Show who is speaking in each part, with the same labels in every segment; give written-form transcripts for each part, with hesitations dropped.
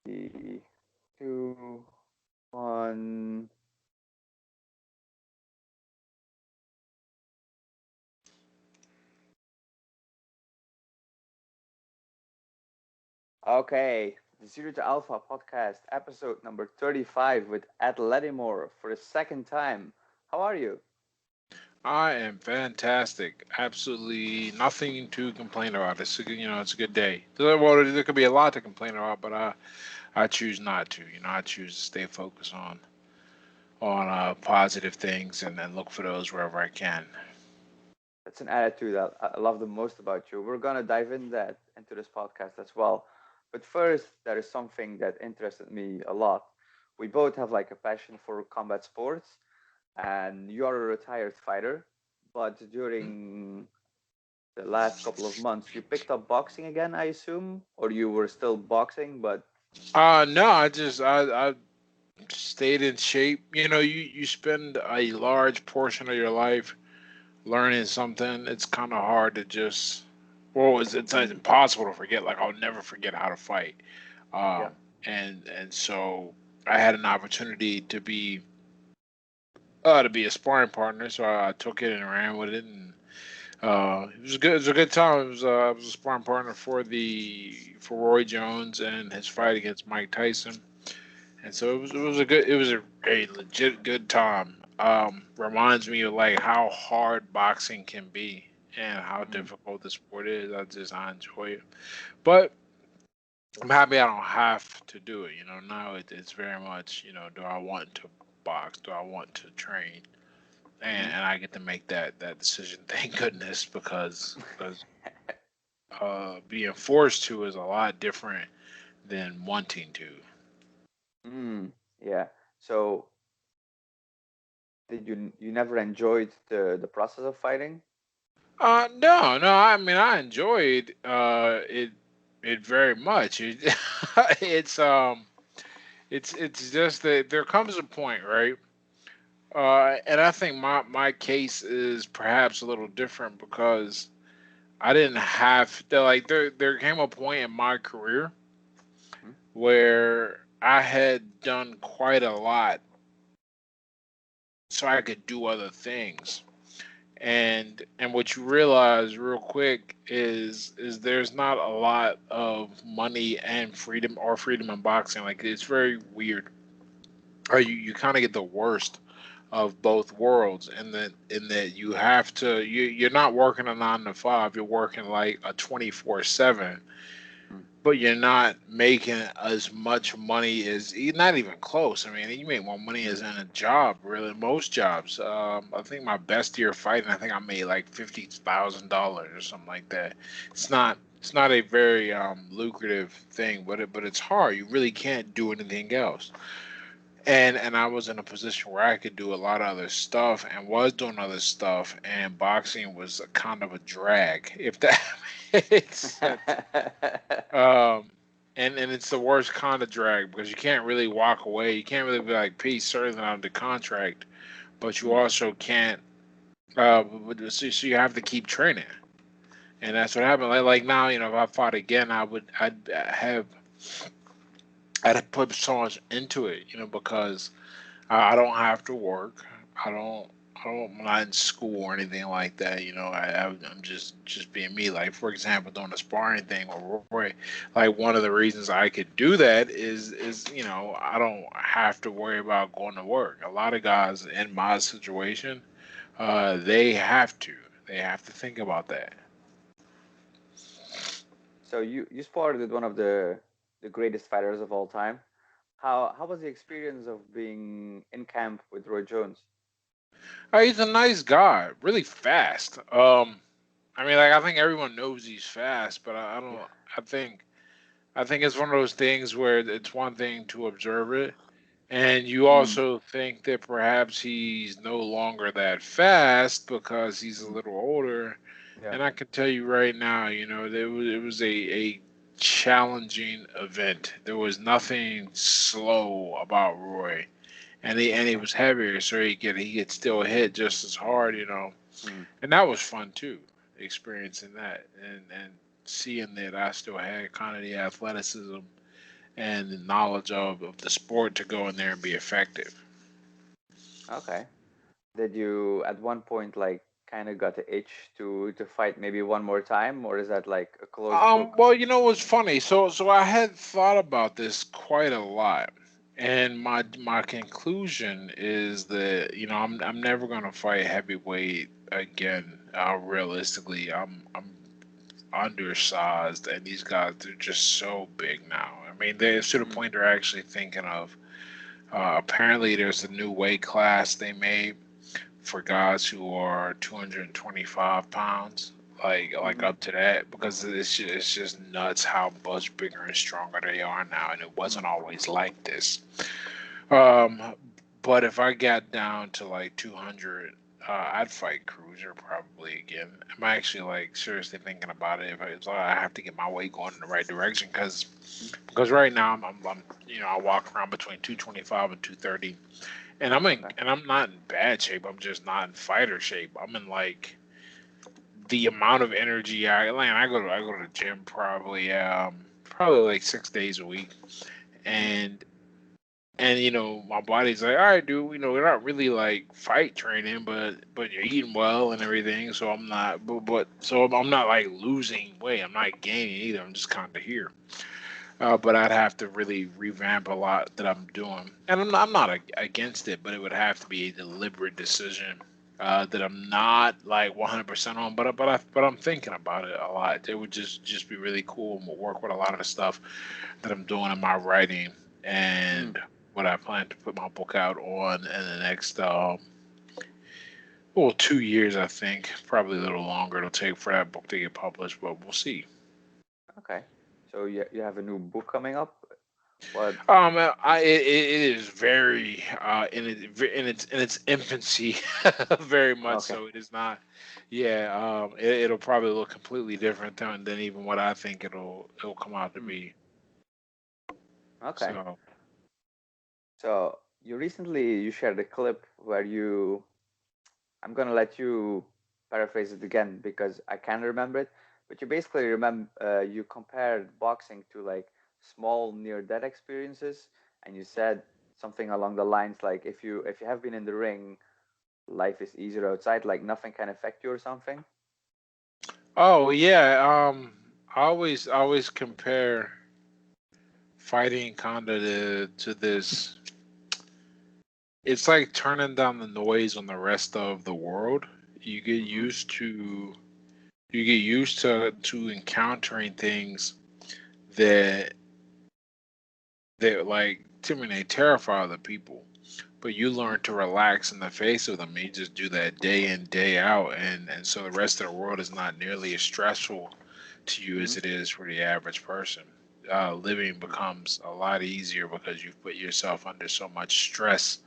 Speaker 1: Three, two, one. Okay, the Zero to Alpha podcast, episode number 35 with Latimore for the second time. How are you?
Speaker 2: I am fantastic. Absolutely nothing to complain about. It's a good day. Well, there could be a lot to complain about, but I choose not to. I choose to stay focused on positive things and then look for those wherever I can.
Speaker 1: That's an attitude that I love the most about you. We're gonna dive in that into this podcast as well. But first, there is something that interested me a lot. We both have like a passion for combat sports, and you are a retired fighter. But during the last couple of months, you picked up boxing again, I assume, or you were still boxing, but
Speaker 2: No, I stayed in shape. You spend a large portion of your life learning something. It's kind of hard to just well, it's impossible to forget. Like I'll never forget how to fight.
Speaker 1: yeah.
Speaker 2: Um, and so I had an opportunity to be a sparring partner, so I took it and ran with it, and it was good. It was a good time. I was a sparring partner for Roy Jones and his fight against Mike Tyson, and so it was a legit good time. Reminds me of like how hard boxing can be and how
Speaker 1: Mhm.
Speaker 2: difficult the sport is. I enjoy it, but I'm happy I don't have to do it. Now it's very much, do I want to box? Do I want to train? And,
Speaker 1: Mhm.
Speaker 2: and I get to make that decision. Thank goodness, because being forced to is a lot different than wanting to.
Speaker 1: Mm, yeah. So did you never enjoyed the process of fighting?
Speaker 2: No, no. I mean, I enjoyed it very much. It's it's just that there comes a point, right? And I think my case is perhaps a little different because I didn't have to like there came a point in my career
Speaker 1: Mhm.
Speaker 2: where I had done quite a lot so I could do other things. And what you realize real quick is there's not a lot of money and freedom in boxing. Like it's very weird. Or you kind of get the worst of both worlds in that you're not working a 9 to 5, you're working like a 24/7,
Speaker 1: Mm.
Speaker 2: but you're not making as much money as not even close. I mean, you make more money as in a job, really. Most jobs. I think my best year fighting, I think I made like $50,000 or something like that. It's not a very lucrative thing, but it's hard. You really can't do anything else. And I was in a position where I could do a lot of other stuff and was doing other stuff, and boxing was a kind of a drag, if that makes sense. Um, and it's the worst kind of drag because you can't really walk away. You can't really be like, peace, certainly not the contract, but you
Speaker 1: Mm.
Speaker 2: also can't. So you have to keep training, and that's what happened. Like now, if I fought again, I'd put so much into it, because I don't have to work. I don't. I'm not in school or anything like that. I'm just being me. Like for example, doing the sparring thing with Roy. Like one of the reasons I could do that is I don't have to worry about going to work. A lot of guys in my situation, they have to. They have to think about that.
Speaker 1: So you sparred with one of the greatest fighters of all time. How was the experience of being in camp with Roy Jones?
Speaker 2: He's a nice guy, really fast. I mean, like I think everyone knows he's fast, but I
Speaker 1: Yeah.
Speaker 2: don't. I think I think it's one of those things where it's one thing to observe it, and you
Speaker 1: Mm.
Speaker 2: also think that perhaps he's no longer that fast because he's a
Speaker 1: Mm.
Speaker 2: little older.
Speaker 1: Yeah.
Speaker 2: And I can tell you right now, it was a challenging event. There was nothing slow about Roy, and he was heavier, so he could still hit just as hard.
Speaker 1: Mm.
Speaker 2: And that was fun too, experiencing that and seeing that I still had kind of the athleticism and the knowledge of the sport to go in there and be effective.
Speaker 1: Okay. Did you at one point like kind of got the itch to fight maybe one more time, or is that like a closed book?
Speaker 2: Well, you know what's funny? So I had thought about this quite a lot, and my conclusion is that I'm never gonna fight heavyweight again. Realistically, I'm undersized, and these guys they're just so big now. I mean, they to the
Speaker 1: Mm,
Speaker 2: point they're actually thinking of. Apparently, there's a new weight class they made for guys who are 225 pounds, like
Speaker 1: mm-hmm,
Speaker 2: up to that, because it's just nuts how much bigger and stronger they are now, and it
Speaker 1: mm,
Speaker 2: wasn't always like this. Um, but if I got down to like 200, I'd fight Cruiser probably again. I'm actually like seriously thinking about it. If I have to get my weight going in the right direction,
Speaker 1: mm,
Speaker 2: because right now I'm I walk around between 225 and 230, and
Speaker 1: okay.
Speaker 2: I'm not in bad shape. I'm just not in fighter shape. I'm in like the amount of energy I go to the gym probably like 6 days a week,
Speaker 1: Mm-hmm,
Speaker 2: and my body's like, all right, dude, we're not really like fight training, but you're eating well and everything, so I'm not, but so I'm not like losing weight. I'm not gaining either. I'm just kind of here. But I'd have to really revamp a lot that I'm doing, and I'm not against it, but it would have to be a deliberate decision that I'm not like 100% on. But I'm thinking about it a lot. It would just be really cool and will work with a lot of the stuff that I'm doing in my writing
Speaker 1: mm,
Speaker 2: and what I plan to put my book out on in the next 2 years. I think probably a little longer it'll take for that book to get published, but we'll see.
Speaker 1: okay. So you have a new book coming up? What?
Speaker 2: It is very in its infancy, very much
Speaker 1: Okay.
Speaker 2: so. It is not. Yeah. It'll probably look completely different than even what I think it'll come out to
Speaker 1: Mm,
Speaker 2: be.
Speaker 1: okay.
Speaker 2: So.
Speaker 1: So you shared a clip where I'm gonna let you paraphrase it again because I can't remember it. But you basically remember you compared boxing to like small near-death experiences, and you said something along the lines like if you have been in the ring, life is easier outside, like nothing can affect you or something.
Speaker 2: Oh yeah. I always compare fighting kind of to this. It's like turning down the noise on the rest of the world. You get
Speaker 1: Mm-hmm.
Speaker 2: used to you get used to encountering things that like to me they terrify other people. But you
Speaker 1: Mm-hmm.
Speaker 2: learn to relax in the face of them. You just do that day in, day out, and so the rest of the world is not nearly as stressful to you
Speaker 1: Mm-hmm.
Speaker 2: as it is for the average person. Living becomes a lot easier because you've put yourself under so much stress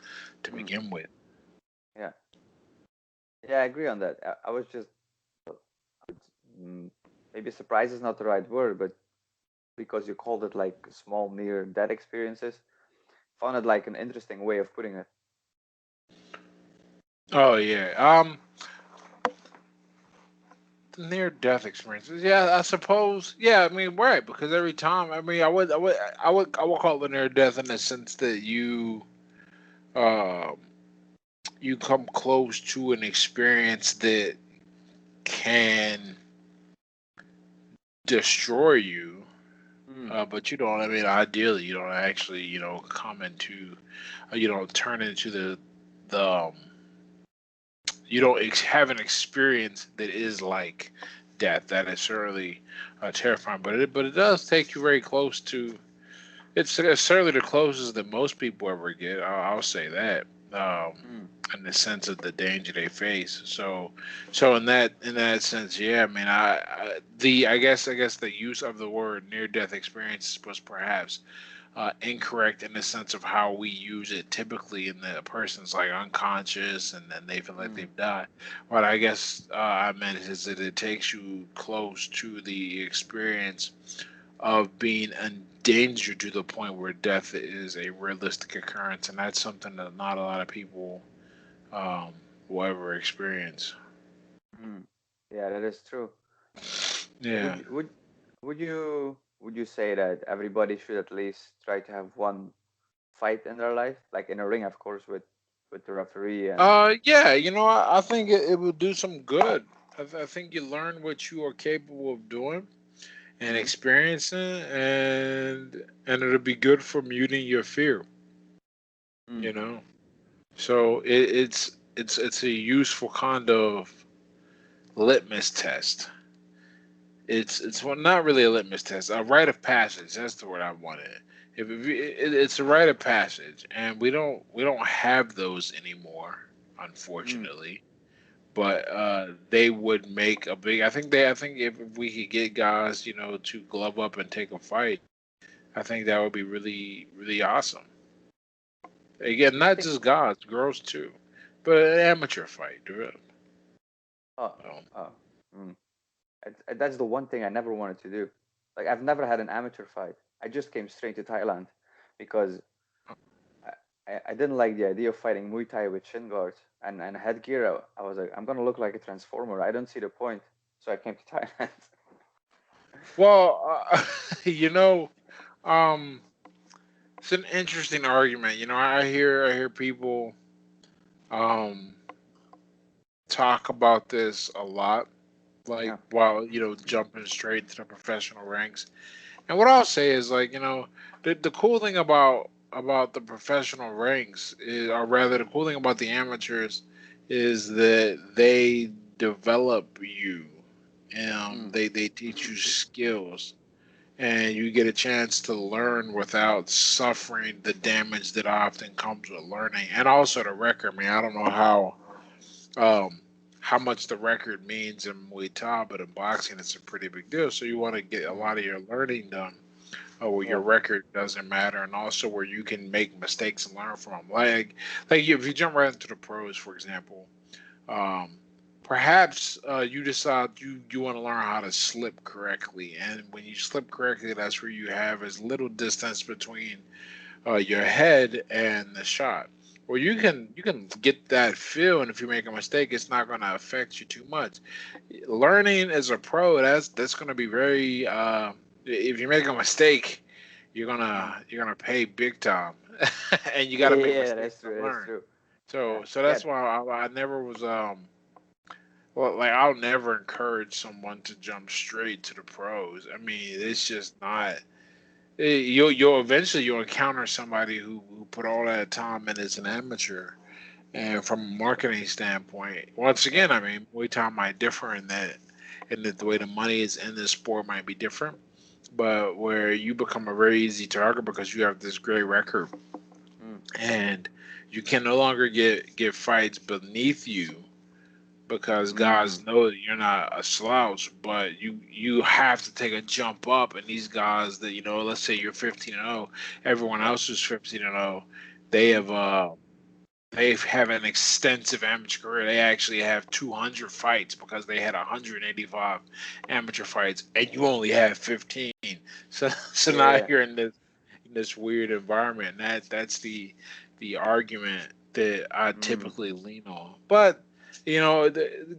Speaker 2: to
Speaker 1: Mm-hmm.
Speaker 2: begin with.
Speaker 1: Yeah, yeah, I agree on that. I was just mm, maybe surprise is not the right word, but because you called it like small near-death experiences, found it like an interesting way of putting it.
Speaker 2: Oh yeah. The near death experiences. Yeah, I suppose. Yeah, I mean, right, because every time, I mean, I would call it near death in the sense that um, you come close to an experience that can destroy you.
Speaker 1: Mm,
Speaker 2: But you don't. I mean, ideally, you don't actually, come into, you don't turn into the, you don't have an experience that is like death. That is certainly terrifying. But it does take you very close to. It's certainly the closest that most people ever get. I'll say that.
Speaker 1: mm,
Speaker 2: In the sense of the danger they face. So in that sense, yeah. I mean, I guess the use of the word near death experience was perhaps incorrect in the sense of how we use it typically in the person's like unconscious and then they feel like
Speaker 1: mm,
Speaker 2: they've died. What I guess I meant is that it takes you close to the experience of being endangered to the point where death is a realistic occurrence, and that's something that not a lot of people um, will ever experience.
Speaker 1: mm. Yeah, that is true.
Speaker 2: Yeah.
Speaker 1: Would you would would you? would you say that everybody should at least try to have one fight in their life, like in a ring, of course, with the referee and
Speaker 2: Yeah, I think it will do some good. I think you learn what you are capable of doing and
Speaker 1: mm,
Speaker 2: experiencing, and it'll be good for muting your fear.
Speaker 1: mm,
Speaker 2: You know, so it's a useful kind of litmus test. It's well, not really a litmus test, a rite of passage. That's the word I wanted. It's a rite of passage, and we don't have those anymore,
Speaker 1: mm.
Speaker 2: unfortunately. But they would make a big. I think if we could get guys, to glove up and take a fight, I think that would be really really awesome. Again,
Speaker 1: I
Speaker 2: not
Speaker 1: think
Speaker 2: just guys, girls too, but an amateur fight.
Speaker 1: oh
Speaker 2: Um,
Speaker 1: oh mm. That's the one thing I never wanted to do. Like I've never had an amateur fight. I just came straight to Thailand because I didn't like the idea of fighting Muay Thai with shin guards and headgear. I was like, I'm gonna look like a transformer. I don't see the point. So I came to Thailand.
Speaker 2: well, you know, um, it's an interesting argument. I hear people um talk about this a lot, like
Speaker 1: Yeah.
Speaker 2: while jumping straight to the professional ranks. And what I'll say is, like, the cool thing about the professional ranks is, or rather, the cool thing about the amateurs is that they develop you.
Speaker 1: Mm,
Speaker 2: They teach you skills, and you get a chance to learn without suffering the damage that often comes with learning, and also the record. Man, I don't know um, how much the record means in Muay Thai, but in boxing, it's a pretty big deal. So you want to get a
Speaker 1: mm,
Speaker 2: lot of your learning done, where
Speaker 1: yeah.
Speaker 2: your record doesn't matter, and also where you can make mistakes and learn from 'em. Like if you jump right into the pros, for example, um, perhaps you decide you want to learn how to slip correctly, and when you slip correctly, that's where you have as little distance between your head and the shot. Well, you can get that feel, and if you make a mistake, it's not going to affect you too much. Learning as a pro, that's going to be very. If you make a mistake,
Speaker 1: Mm.
Speaker 2: you're gonna pay big time, and you got
Speaker 1: Yeah,
Speaker 2: to make
Speaker 1: yeah,
Speaker 2: mistakes
Speaker 1: that's
Speaker 2: to
Speaker 1: true. That's
Speaker 2: learn.
Speaker 1: true. Yeah,
Speaker 2: So
Speaker 1: yeah.
Speaker 2: that's why I never was well, like, I'll never encourage someone to jump straight to the pros. I mean, it's just not. You'll eventually you'll encounter somebody who put all that time in as an amateur, and from a marketing standpoint, once
Speaker 1: Yeah.
Speaker 2: again, I mean, Muay Thai might differ in that the way the money is in this sport might be different, but where you become a very easy target because you have this great record,
Speaker 1: Mm,
Speaker 2: and you can no longer get fights beneath you because
Speaker 1: mm,
Speaker 2: guys know that you're not a slouch, but you have to take a jump up. And these guys that, let's say you're 15-0, everyone
Speaker 1: yeah.
Speaker 2: else who's 15-0, they
Speaker 1: Mm,
Speaker 2: have an extensive amateur career. They actually have 200 fights because they had 185 amateur fights, and you only have 15. So now
Speaker 1: yeah.
Speaker 2: you're in this weird environment. That's the argument that I
Speaker 1: Mm,
Speaker 2: typically lean on. But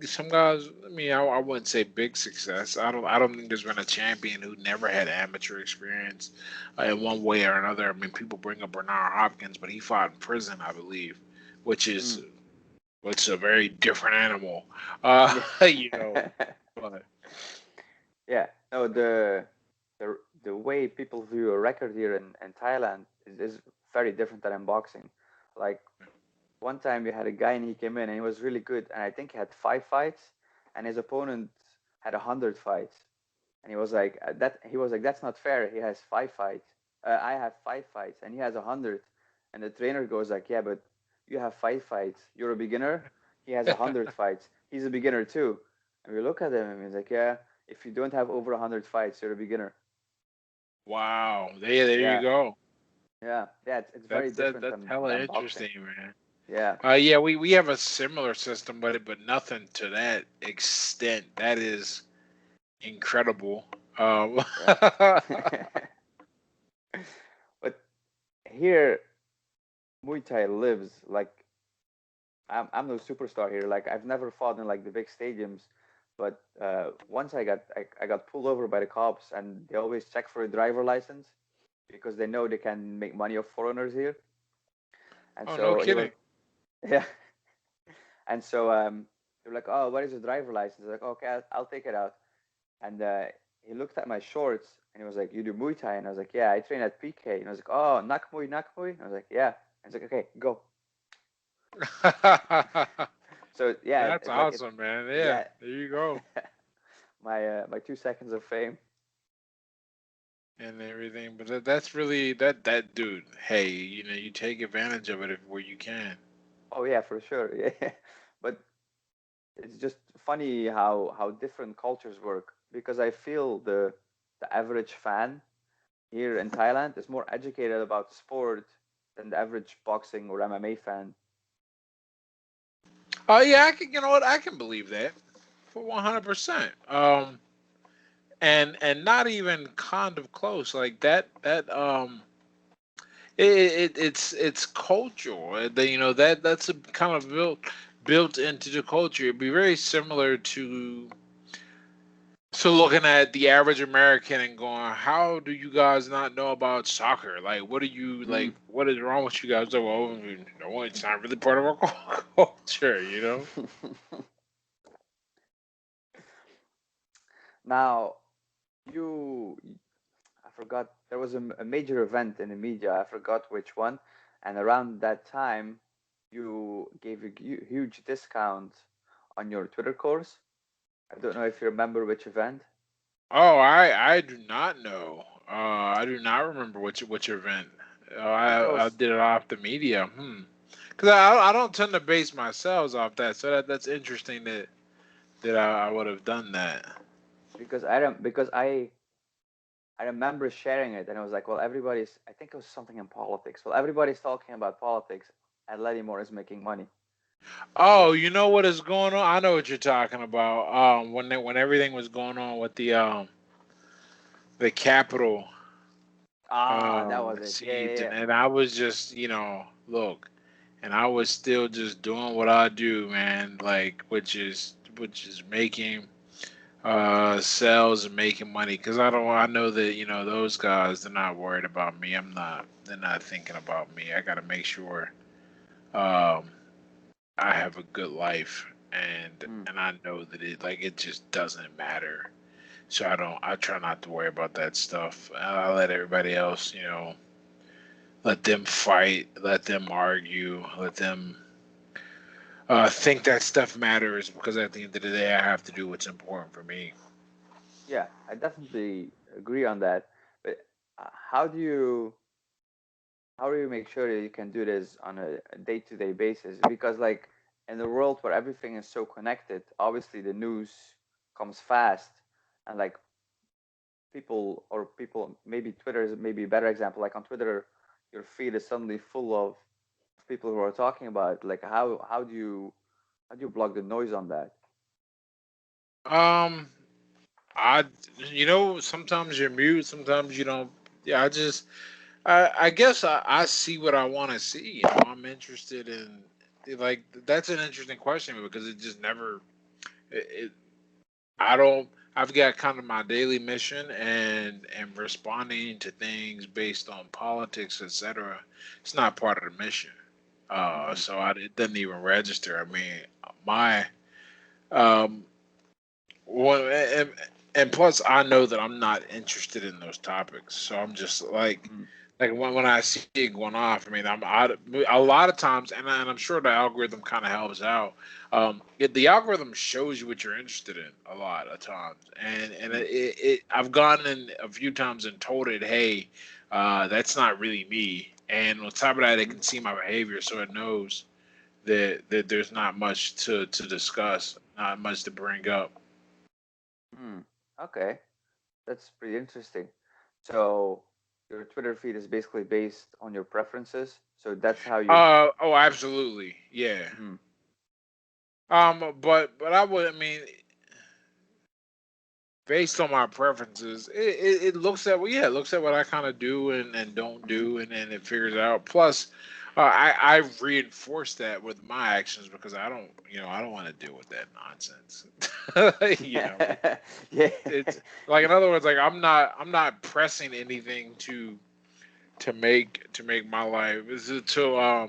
Speaker 2: some guys. I mean, I wouldn't say big success. I don't think there's been a champion who never had amateur experience in one way or another. I mean, people bring up Bernard Hopkins, but he fought in prison, I believe, which is
Speaker 1: mm,
Speaker 2: which is a very different animal.
Speaker 1: yeah.
Speaker 2: You know, but
Speaker 1: Yeah. No, the way people view a record here in Thailand is very different than in boxing. Like one time we had a guy and he came in and he was really good and I think he had 5 fights and his opponent had 100 fights and he was like that's not fair. He has 5 fights. I have 5 fights and he has 100. And the trainer goes like, yeah, but you have 5 fights. You're a beginner. He has 100 fights. He's a beginner too. And we look at him and he's like, yeah, if you don't have over 100 fights, you're a beginner.
Speaker 2: wow, there you
Speaker 1: Yeah,
Speaker 2: go.
Speaker 1: yeah. It's very
Speaker 2: That's
Speaker 1: different
Speaker 2: that's hella
Speaker 1: than boxing.
Speaker 2: interesting, man.
Speaker 1: Yeah,
Speaker 2: Yeah, we have a similar system, but nothing to that extent. That is incredible.
Speaker 1: yeah. But here, Muay Thai lives like I'm no superstar here. Like I've never fought in like the big stadiums, But once I got pulled over by the cops, and they always check for a driver license because they know they can make money off foreigners here. And
Speaker 2: Oh, no
Speaker 1: so he was,
Speaker 2: kidding.
Speaker 1: yeah. And so they were like, "Oh, what is your driver license?" I was like, "Okay, I'll take it out." And he looked at my shorts and he was like, "You do Muay Thai?" And I was like, "Yeah, I train at PK." And I was like, "Oh, Nakmui, Nakmui?" And I was like, "Yeah." And he's like, "Okay, go." So yeah,
Speaker 2: That's
Speaker 1: it's like it,
Speaker 2: awesome, man. Yeah,
Speaker 1: yeah,
Speaker 2: there you go.
Speaker 1: my 2 seconds of fame.
Speaker 2: And everything. But that's really that dude. Hey, you take advantage of it where you can.
Speaker 1: Oh yeah, for sure. Yeah, but it's just funny how different cultures work because I feel the average fan here in Thailand is more educated about the sport than the average boxing or MMA fan.
Speaker 2: Oh yeah, I can. You know what? I can believe that for 100%. And not even kind of close like that. It's cultural. That's a kind of built into the culture. It'd be very similar to so looking at the average American and going, how do you guys not know about soccer? Like, what are you
Speaker 1: Mm.
Speaker 2: like? What is wrong with you guys? Like, well, no, it's not really part of our culture.
Speaker 1: Now, you, I forgot, there was a major event in the media, I forgot which one, and around that time, you gave a huge discount on your Twitter course. I don't know if you remember which event.
Speaker 2: Oh, I do not know. I do not remember which event.
Speaker 1: I think that
Speaker 2: I
Speaker 1: was
Speaker 2: did it off the media. Because I don't tend to base myself off that. So that's interesting that I would have done that.
Speaker 1: because I remember sharing it, and I was like, well, everybody's. I think it was something in politics. Well, everybody's talking about politics, and Latimore is making money. And
Speaker 2: Oh, you know what is going on? I know what you're talking about. When everything was going on with the Capitol
Speaker 1: that was it. Yeah,
Speaker 2: siege,
Speaker 1: yeah,
Speaker 2: and I was just look, and I was still just doing what I do, man. Like which is making sales and making money because I know that those guys they're not worried about me. They're not thinking about me. I got to make sure um I have a good life, and
Speaker 1: yeah.
Speaker 2: I know that it just doesn't matter. So I try not to worry about that stuff. I let everybody else, let them fight, let them argue, let them think that stuff matters because at the end of the day I have to do what's important for me.
Speaker 1: Yeah, I definitely agree on that. But how do you make sure that you can do this on a day-to-day basis? Because like in a world where everything is so connected, obviously the news comes fast, and like people maybe Twitter is maybe a better example. Like on Twitter, your feed is suddenly full of people who are talking about it. Like how do you block the noise on that?
Speaker 2: Um I sometimes you're mute, sometimes you don't. Yeah, I guess I see what I want to see. I'm interested in like that's an interesting question because it just never it I don't. I've got kind of my daily mission and responding to things based on politics, etc. It's not part of the mission.
Speaker 1: Mm-hmm.
Speaker 2: It doesn't even register. I mean, my um one and plus I know that I'm not interested in those topics, so I'm just like when I see it going off. I mean, a lot of times, and I'm sure the algorithm kind of helps out. The algorithm shows you what you're interested in a lot of times, and
Speaker 1: Mm-hmm.
Speaker 2: I've gone in a few times and told it, hey, that's not really me. And on top of that, it
Speaker 1: Mm-hmm.
Speaker 2: can see my behavior, so it knows that there's not much to discuss, not much to bring up.
Speaker 1: Mm. Okay, that's pretty interesting. So your Twitter feed is basically based on your preferences. So that's how you.
Speaker 2: Oh, absolutely, yeah.
Speaker 1: Mm,
Speaker 2: But I mean, based on my preferences, it looks at well, yeah, it looks at what I kind of do and don't
Speaker 1: mm-hmm.
Speaker 2: do, and then it figures it out. Plus, I reinforce that with my actions because I don't want to deal with that nonsense. you know,
Speaker 1: Yeah.
Speaker 2: it's like in other words, like I'm not pressing anything to make my life. Is it to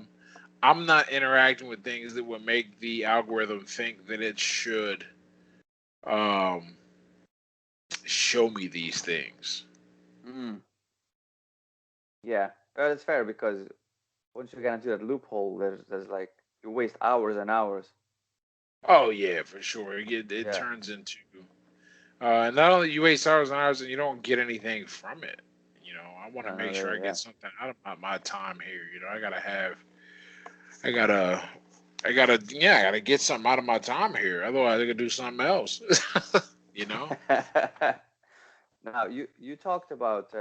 Speaker 2: I'm not interacting with things that would make the algorithm think that it should um show me these things.
Speaker 1: Mm, yeah. Well, that's fair because once you get into that loophole, there's like you waste hours and hours.
Speaker 2: Oh yeah, for sure. It
Speaker 1: Yeah.
Speaker 2: turns into and not only you waste hours and hours and you don't get anything from it. I want to
Speaker 1: No,
Speaker 2: make
Speaker 1: no,
Speaker 2: sure I
Speaker 1: yeah.
Speaker 2: get something out of my time here. I gotta, I gotta get something out of my time here. Otherwise, I could do something else. you know.
Speaker 1: Yeah. Now you talked about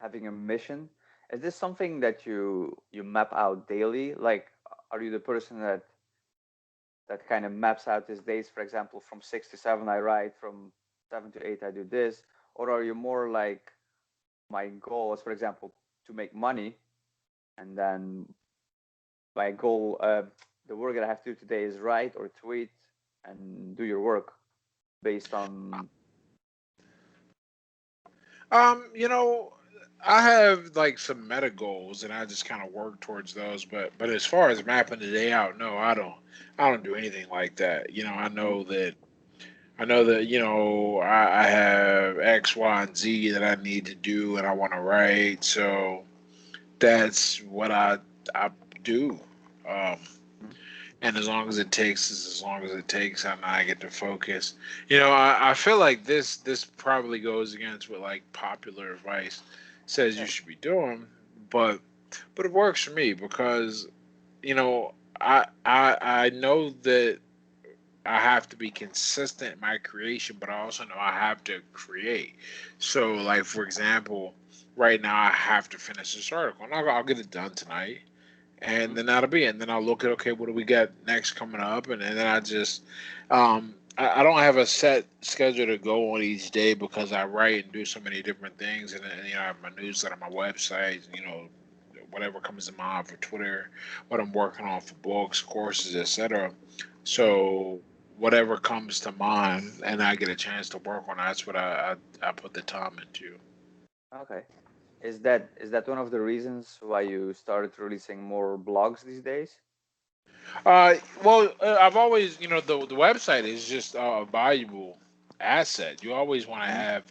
Speaker 1: having a mission. Is this something that you map out daily? Like, are you the person that kind of maps out his days? For example, from 6 to 7 I write, from 7 to 8 I do this, or are you more like my goal is, for example, to make money, and then my goal, the work that I have to do today is write or tweet and do your work based on.
Speaker 2: You know, I have like some meta goals, and I just kind of work towards those. But as far as mapping the day out, no, I don't. I don't do anything like that.
Speaker 1: Mhm,
Speaker 2: I know that I have X, Y, and Z that I need to do, and I want to write. So that's what I do. Um,
Speaker 1: mhm.
Speaker 2: and as long as it takes is as long as it takes, and I get to focus. I feel like this probably goes against what like popular advice says you
Speaker 1: Yeah.
Speaker 2: should be doing, but it works for me because I know that I have to be consistent in my creation, but I also know I have to create. So, like for example, right now I have to finish this article, and I'll get it done tonight, and
Speaker 1: Mhm,
Speaker 2: then that'll be it. And then I'll look at, okay, what do we got next coming up, and then I don't have a set schedule to go on each day because I write and do so many different things, and then I have my newsletter, my website, whatever comes to mind for Twitter, what I'm working on for books, courses, etc.
Speaker 1: mhm.
Speaker 2: So whatever comes to mind, and I get a chance to work on, that's what I put the time into.
Speaker 1: Okay. Is that one of the reasons why you started releasing more blogs these days?
Speaker 2: I've always, the website is just a valuable asset. You always want to
Speaker 1: Hmm.
Speaker 2: have.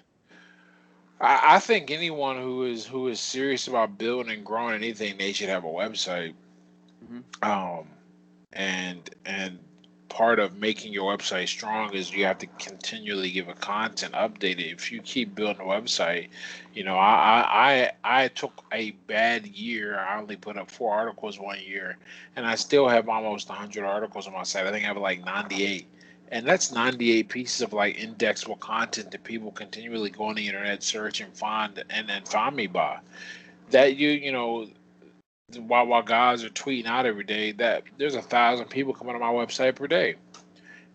Speaker 2: I think anyone who is serious about building and growing anything, they should have a website.
Speaker 1: Hmm.
Speaker 2: Um, and part of making your website strong is you have to continually give a content updated. If you keep building a website, I took a bad year. I only put up 4 articles one year, and I still have almost 100 articles on my site. I think I have like 98. And that's 98 pieces of like indexable content that people continually go on the internet, search and find and find me by. That while guys are tweeting out every day, that there's 1,000 people coming to my website per day,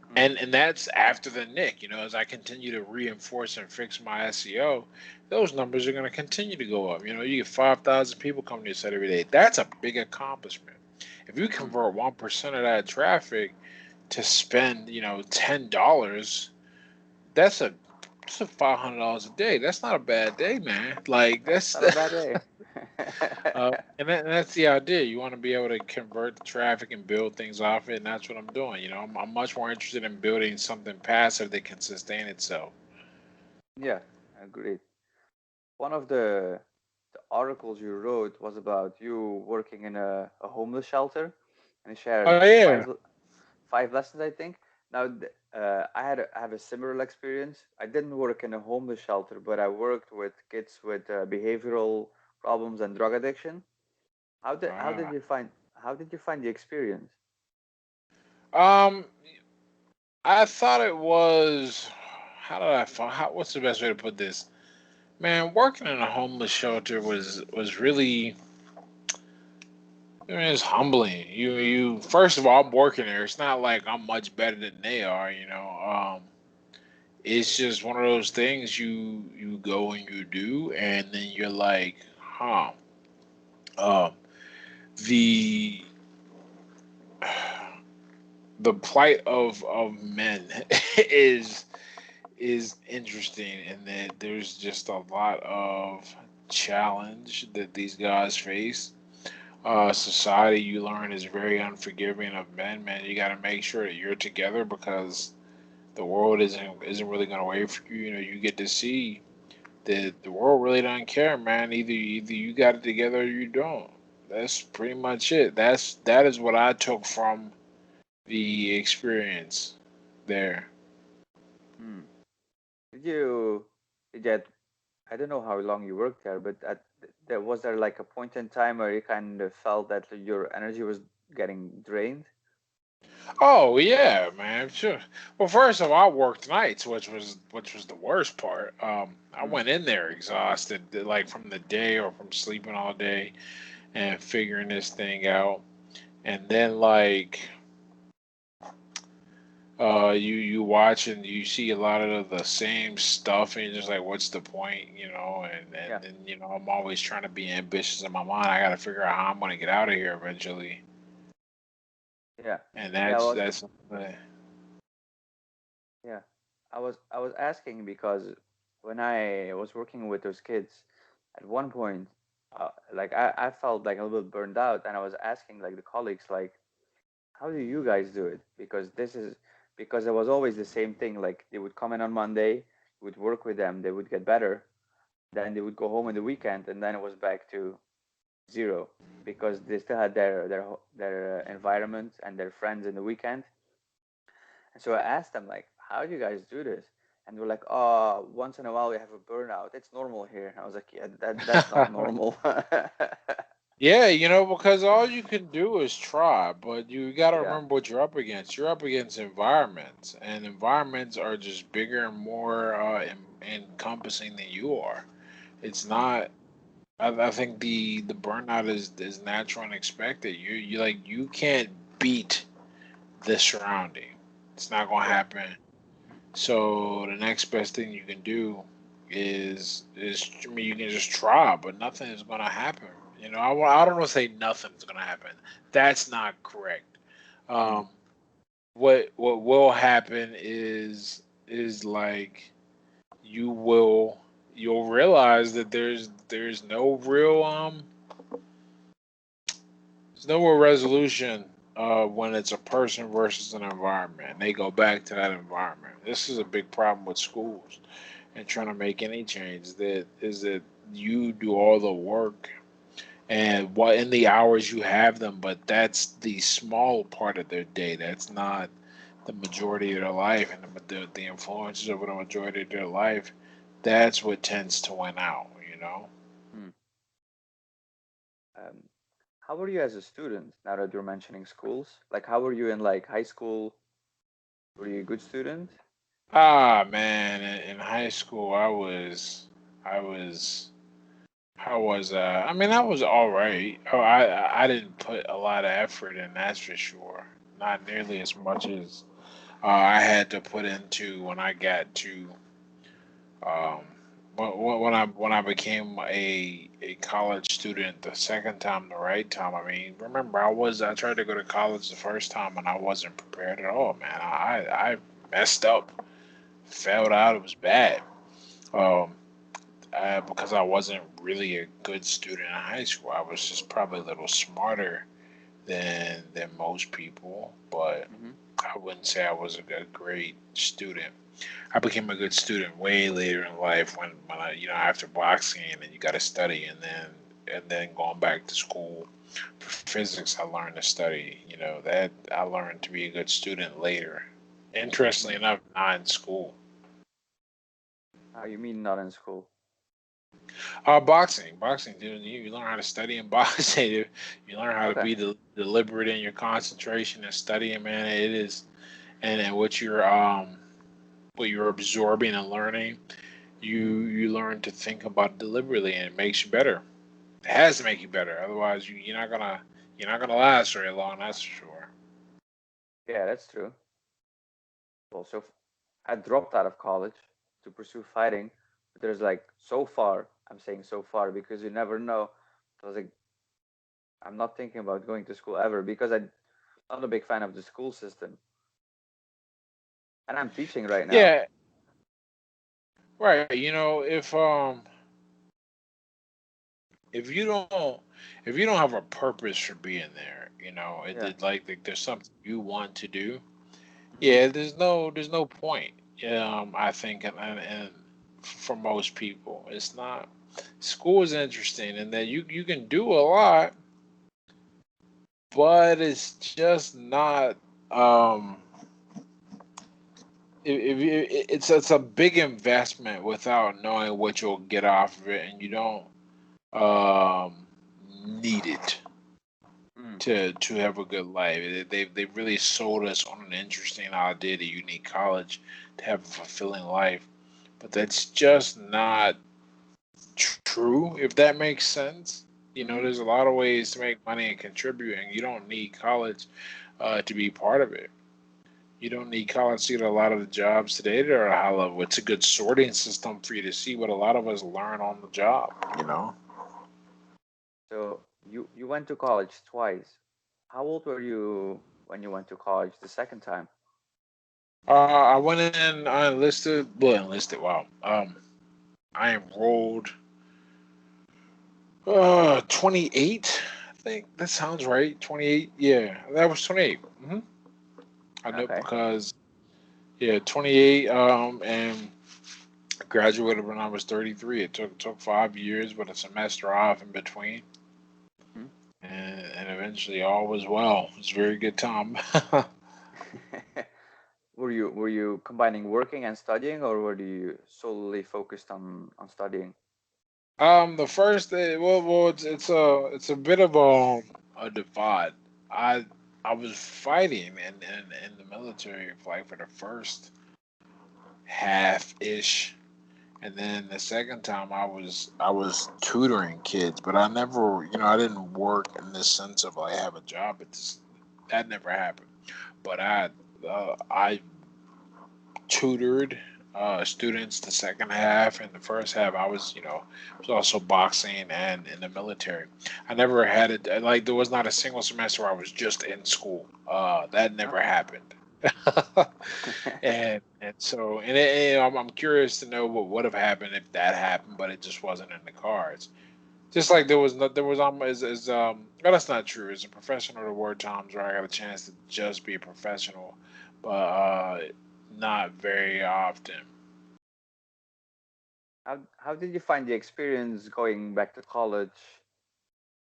Speaker 1: Hmm.
Speaker 2: and that's after the nick. As I continue to reinforce and fix my SEO, those numbers are going to continue to go up. You get 5,000 people coming to your site every day. That's a big accomplishment. If you
Speaker 1: Hmm.
Speaker 2: convert 1% of that traffic to spend $10, that's a $500 a day. That's not a bad day, man. Like
Speaker 1: It's
Speaker 2: that's
Speaker 1: not a bad day.
Speaker 2: and that's the idea. You want to be able to convert the traffic and build things off it, and that's what I'm doing. I'm much more interested in building something passive that can sustain itself.
Speaker 1: Yeah, agreed. One of the articles you wrote was about you working in a homeless shelter, and you shared
Speaker 2: Oh yeah.
Speaker 1: five lessons, I think. Now, I have a similar experience. I didn't work in a homeless shelter, but I worked with kids with behavioral problems and drug addiction.
Speaker 2: Ah.
Speaker 1: How did you find the experience?
Speaker 2: Um, I thought it was. How did I find? What's the best way to put this? Man, working in a homeless shelter was really. I mean, it's humbling. You first of all, I'm working there. It's not like I'm much better than they are. It's just one of those things you go and you do, and then you're like, huh. Um, the the plight of men is is interesting in that there's just a lot of challenge that these guys face. Society, you learn, is very unforgiving of men. Man, you got to make sure that you're together because the world isn't really going to wait for you. You know, you get to see that the world really doesn't care, man. Either you got it together or you don't. That's pretty much it. That is what I took from the experience there.
Speaker 1: Hmm. Did you did you had, I don't know how long you worked there, but there was there like a point in time where you kind of felt that your energy was getting drained?
Speaker 2: Oh yeah, man. Sure. Well, first of all, I worked nights, which was the worst part. I
Speaker 1: Hmm.
Speaker 2: went in there exhausted, like from the day or from sleeping all day and figuring this thing out, and then like you watch and you see a lot of the same stuff, and you're just like, what's the point, you know? And
Speaker 1: Yeah,
Speaker 2: then I'm always trying to be ambitious in my mind. I got to figure out how I'm gonna get out of here eventually,
Speaker 1: yeah,
Speaker 2: and
Speaker 1: yeah. I was
Speaker 2: that's
Speaker 1: yeah, I was asking because when I was working with those kids, at one point, like I felt like a little bit burned out, and I was asking like the colleagues like, how do you guys do it? Because it was always the same thing. Like they would come in on Monday, we would work with them, they would get better, then they would go home on the weekend, and then it was back to zero because they still had their environment and their friends in the weekend. And so I asked them like, how do you guys do this? And they were like, oh, once in a while we have a burnout. It's normal here. And I was like, yeah, that's not normal.
Speaker 2: Yeah, because all you can do is try, but you got to
Speaker 1: Yeah.
Speaker 2: remember what you're up against. You're up against environments, and environments are just bigger and more encompassing than you are. It's
Speaker 1: Mm,
Speaker 2: not. I think the burnout is natural and expected. You can't beat the surrounding. It's not gonna
Speaker 1: yeah.
Speaker 2: happen. So the next best thing you can do is I mean you can just try, but nothing is gonna happen. I don't want to say nothing's gonna happen. That's not correct.
Speaker 1: Mm,
Speaker 2: Um, what will happen is like you will you'll realize that there's no real there's no real resolution when it's a person versus an environment. They go back to that environment. This is a big problem with schools and trying to
Speaker 1: mm,
Speaker 2: make any change. That you do all the work and what in the hours you have them, but that's the small part of their day. That's not the majority of their life, and the influences over the majority of their life. That's what tends to win out.
Speaker 1: mm. Um, how were you as a student? Now that you're mentioning schools, like how were you in like high school? Were you a good student?
Speaker 2: Ah man, in high school I was how was I mean I was all right. Oh, I didn't put a lot of effort in, that's for sure. Not nearly as much as I had to put into when I got to um when I became a college student the second time, the right time. I mean, remember I tried to go to college the first time and I wasn't prepared at all, man. I messed up, failed out. It was bad. Um, because I wasn't really a good student in high school. I was just probably a little smarter than most people, but
Speaker 1: Mm-hmm.
Speaker 2: I wouldn't say I was a great student. I became a good student way later in life when I, after boxing and you got to study, and then going back to school for physics, I learned to study. That I learned to be a good student later. Interestingly
Speaker 1: Mm.
Speaker 2: enough, not in school.
Speaker 1: How you mean not in school?
Speaker 2: Boxing, dude. You learn how to study in boxing. You learn how to
Speaker 1: Okay.
Speaker 2: be deliberate in your concentration and studying, man. It is, and what you're absorbing and learning, you learn to think about deliberately, and it makes you better. It has to make you better. Otherwise, you're not gonna last very long. That's for sure.
Speaker 1: Yeah, that's true. Well, so I dropped out of college to pursue fighting, but there's like so far. I'm saying so far because you never know. So I was like, I'm not thinking about going to school ever because I'm not a big fan of the school system. And I'm teaching right now.
Speaker 2: Yeah, right. If you don't if you don't have a purpose for being there,
Speaker 1: Yeah.
Speaker 2: there's something you want to do.
Speaker 1: Hmm.
Speaker 2: Yeah, there's no point. I think, and for most people, it's not. School is interesting, and that you can do a lot, but it's just not. Um, if you, it's a big investment without knowing what you'll get off of it, and you don't um, need it
Speaker 1: Mm.
Speaker 2: to have a good life. They've really sold us on an interesting idea that you need college to have a fulfilling life, but that's just not true. If that makes sense,
Speaker 1: Hmm.
Speaker 2: there's a lot of ways to make money and contribute, and you don't need college to be part of it. You don't need college to get a lot of the jobs today that are high level. It's a good sorting system for you to see what a lot of us learn on the job.
Speaker 1: So you went to college twice. How old were you when you went to college the second time?
Speaker 2: I went in. I enlisted. Well, enlisted. Wow. I enrolled. 28. I think that sounds right. 28. Yeah, that was 28. I know
Speaker 1: Okay.
Speaker 2: because yeah, 28. And I graduated when I was 33. It took 5 years, but a semester off in between,
Speaker 1: Hmm.
Speaker 2: and eventually all was well. It was a very good time.
Speaker 1: Were you combining working and studying, or were you solely focused on studying?
Speaker 2: The first day, well, it's a bit of a divide. I I was fighting in the military like for the first half ish, and then the second time I was tutoring kids, but I never, I didn't work in this sense of like have a job. That never happened. But I tutored students the second half, and the first half I was also boxing and in the military. I never had it like there was not a single semester where I was just in school. That never
Speaker 1: Okay.
Speaker 2: happened. I'm curious to know what would have happened if that happened, but it just wasn't in the cards. Just like there was well, that's not true. As a professional, there were times where I got a chance to just be a professional, but not very often.
Speaker 1: How did you find the experience going back to college,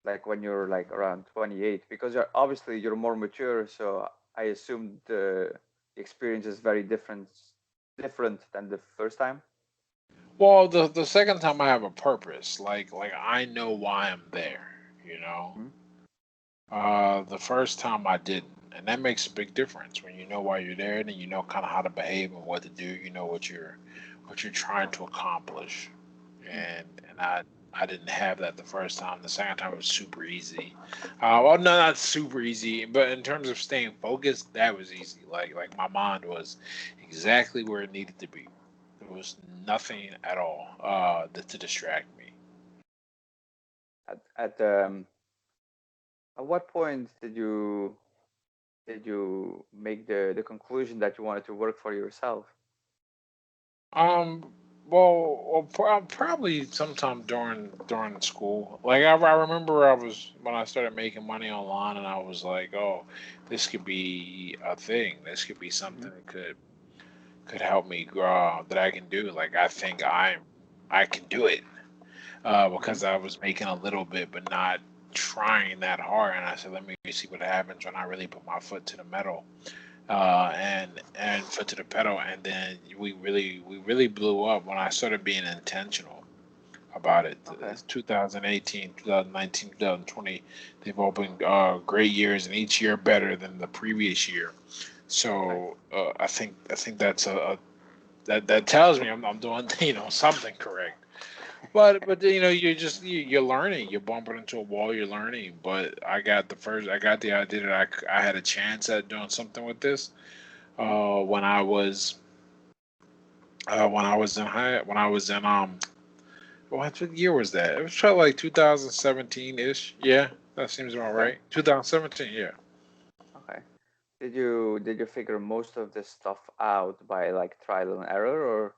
Speaker 1: like when you're like around 28? Because you're more mature, so I assume the experience is very different than the first time.
Speaker 2: Well, the second time I have a purpose, like I know why I'm there. You know,
Speaker 1: Hmm.
Speaker 2: the first time I didn't, and that makes a big difference when you know why you're there, and you know kind of how to behave and what to do. You know what you're trying to accomplish,
Speaker 1: Hmm.
Speaker 2: and I didn't have that the first time. The second time it was super easy. Well, no, not super easy, but in terms of staying focused, that was easy. Like my mind was exactly where it needed to be. There was nothing at all to distract me.
Speaker 1: At what point did you make the conclusion that you wanted to work for yourself?
Speaker 2: Um, probably sometime during school. Like I remember I was when I started making money online, and I was like, oh, this could be a thing. This could be
Speaker 1: Hmm.
Speaker 2: something that could help me grow that I can do. Like I can do it
Speaker 1: Hmm.
Speaker 2: because I was making a little bit, but not trying that hard. And I said, let me see what happens when I really put my foot to the metal and foot to the pedal. And then we really blew up when I started being intentional about it.
Speaker 1: Okay.
Speaker 2: 2018, 2019, 2020, they've all been great years, and each year better than the previous year.
Speaker 1: Okay.
Speaker 2: So I think that's that tells me I'm doing something correct. But you're learning. You're bumping into a wall. You're learning. But I got the idea that I had a chance at doing something with this
Speaker 1: Hmm.
Speaker 2: when I was in what year was that? It was probably like 2017 ish. Yeah. That seems about
Speaker 1: Okay.
Speaker 2: right. 2017, yeah.
Speaker 1: Okay. Did you figure most of this stuff out by like trial and error, or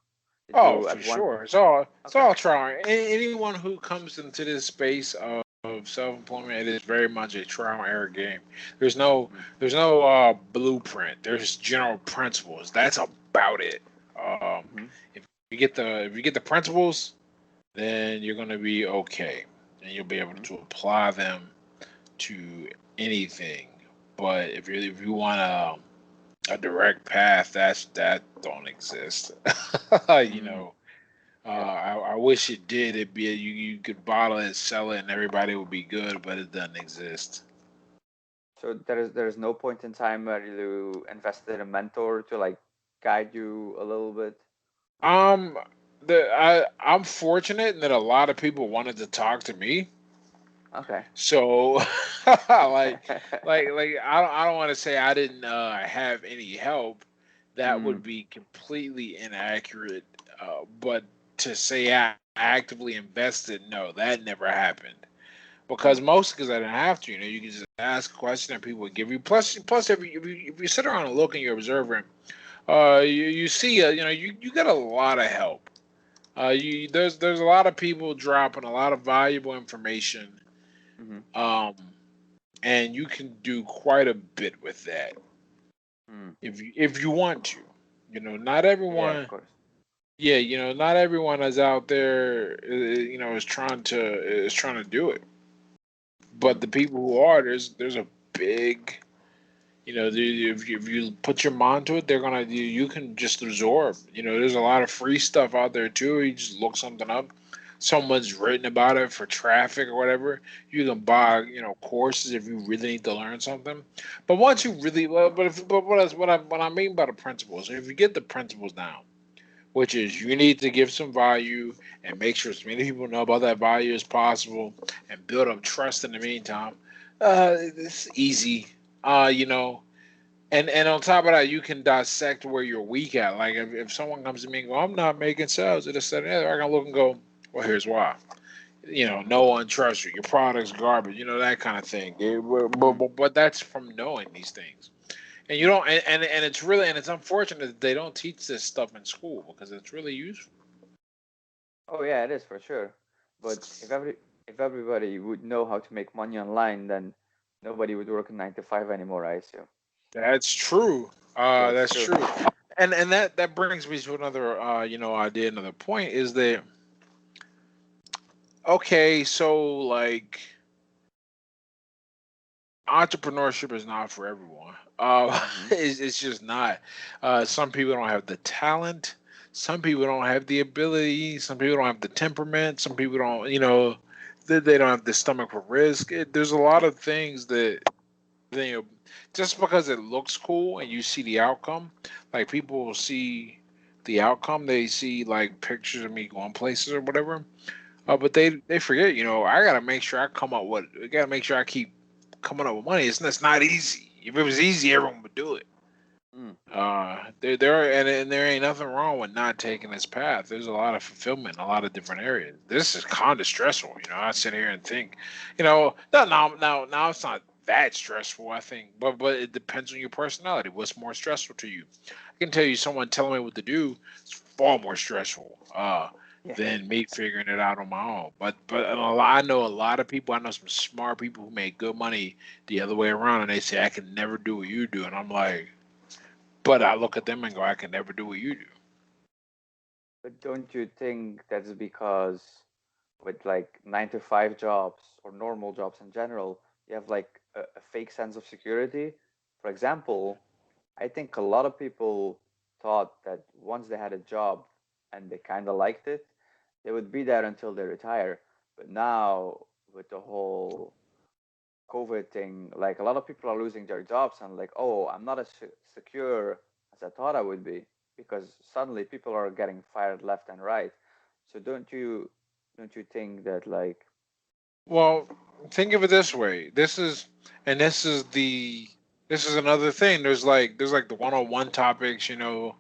Speaker 1: did
Speaker 2: Oh,
Speaker 1: you
Speaker 2: for
Speaker 1: at one?
Speaker 2: sure. It's
Speaker 1: Okay.
Speaker 2: all trial. Anyone who comes into this space of self-employment, it is very much a trial and error game. There's no
Speaker 1: Hmm.
Speaker 2: there's no blueprint. There's general principles. That's about it.
Speaker 1: Hmm.
Speaker 2: If you get the principles, then you're gonna be okay, and you'll be able
Speaker 1: Hmm.
Speaker 2: to apply them to anything. But if you want a direct path, that don't exist. you
Speaker 1: Hmm.
Speaker 2: know,
Speaker 1: Yeah.
Speaker 2: I wish it did. It'd be you could bottle it, sell it, and everybody would be good, but it doesn't exist.
Speaker 1: So there is no point in time where you invested in a mentor to like guide you a little bit.
Speaker 2: Um, I'm fortunate in that a lot of people wanted to talk to me.
Speaker 1: Okay.
Speaker 2: So, like, I don't want to say I didn't have any help. That
Speaker 1: Mm.
Speaker 2: would be completely inaccurate. But to say I actively invested, no, that never happened.
Speaker 1: Mm.
Speaker 2: Because I didn't have to. You know, you can just ask a question and people would give you. Plus, if you sit around and look and you're observing, you see, you get a lot of help. There's a lot of people dropping a lot of valuable information.
Speaker 1: Hmm.
Speaker 2: Um, and you can do quite a bit with that
Speaker 1: Mm.
Speaker 2: if you want to. Not
Speaker 1: Yeah, of
Speaker 2: everyone.
Speaker 1: course.
Speaker 2: Yeah, not everyone is out there. Is trying to do it. But
Speaker 1: Mm.
Speaker 2: the people who are, there's a big. If you put your mind to it, they're gonna you can just absorb. There's a lot of free stuff out there too. You just look something up. Someone's written about it for traffic or whatever. You can
Speaker 1: Hmm.
Speaker 2: buy, courses if you really need to learn something. But once you really, well, but what I mean by the principles, if you get the principles down, which is
Speaker 1: Hmm.
Speaker 2: you need to give some value and make sure as many people know about that value as possible and build up trust in the meantime. It's easy. You know, and on top of that, you can dissect where you're weak at. Like if someone comes to me and go, I'm not making sales, it is said, yeah, I can look and go, well, here's why. No one trusts you. Your product's garbage. That kind of thing.
Speaker 1: Hmm.
Speaker 2: But that's from knowing these things. And you don't, and it's really, and it's unfortunate that they don't teach this stuff in school because it's really useful.
Speaker 1: Oh yeah, it is for sure. But if everybody would know how to make money online, then nobody would work a 9 to 5 anymore, I assume.
Speaker 2: That's true.
Speaker 1: That's
Speaker 2: That's
Speaker 1: true.
Speaker 2: true. And that brings me to another, idea, another point is that okay, so like entrepreneurship is not for everyone.
Speaker 1: Hmm.
Speaker 2: It's just not. Some people don't have the talent. Some people don't have the ability. Some people don't have the temperament. Some people don't, they don't have the stomach for risk. There's a lot of things that, just because it looks cool and you see the outcome, like people will see the outcome. They see like pictures of me going places or whatever. But they forget, I gotta make sure I come up with. I gotta make sure I keep coming up with money. It's not easy. If it was easy, everyone would do it.
Speaker 1: Mm.
Speaker 2: And there ain't nothing wrong with not taking this path. There's a lot of fulfillment in a lot of different areas. This is kind of stressful, I sit here and think, now it's not that stressful. I think, but it depends on your personality. What's more stressful to you? I can tell you, someone telling me what to do is far more stressful.
Speaker 1: Yeah.
Speaker 2: Than me figuring it out on my own. But I know a lot of people. I know some smart people who make good money the other way around, and they say I can never do what you do, and I'm like, but I look at them and go, I can never do what you do.
Speaker 1: But don't you think that's because with like 9 to 5 jobs or normal jobs in general, you have like a fake sense of security? For example, I think a lot of people thought that once they had a job and they kind of liked it, they would be there until they retire. But now, with the whole COVID thing, like a lot of people are losing their jobs and like, oh, I'm not as secure as I thought I would be because suddenly people are getting fired left and right. So don't you think that like,
Speaker 2: Well, think of it this way. And this is another thing. There's like the 101 topics, the
Speaker 1: hmm.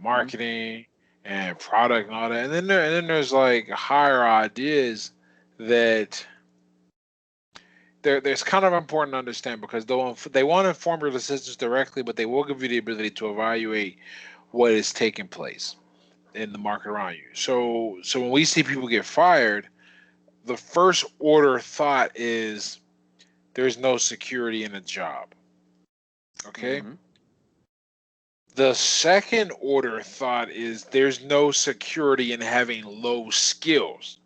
Speaker 2: marketing and product and all that. And then there's like higher ideas that there's kind of important to understand because they won't inform your decisions directly, but they will give you the ability to evaluate what is taking place in the market around you. So when we see people get fired, the first order thought is there's no security in a job. Okay.
Speaker 1: Mm-hmm.
Speaker 2: The second order thought is there's no security in having low skills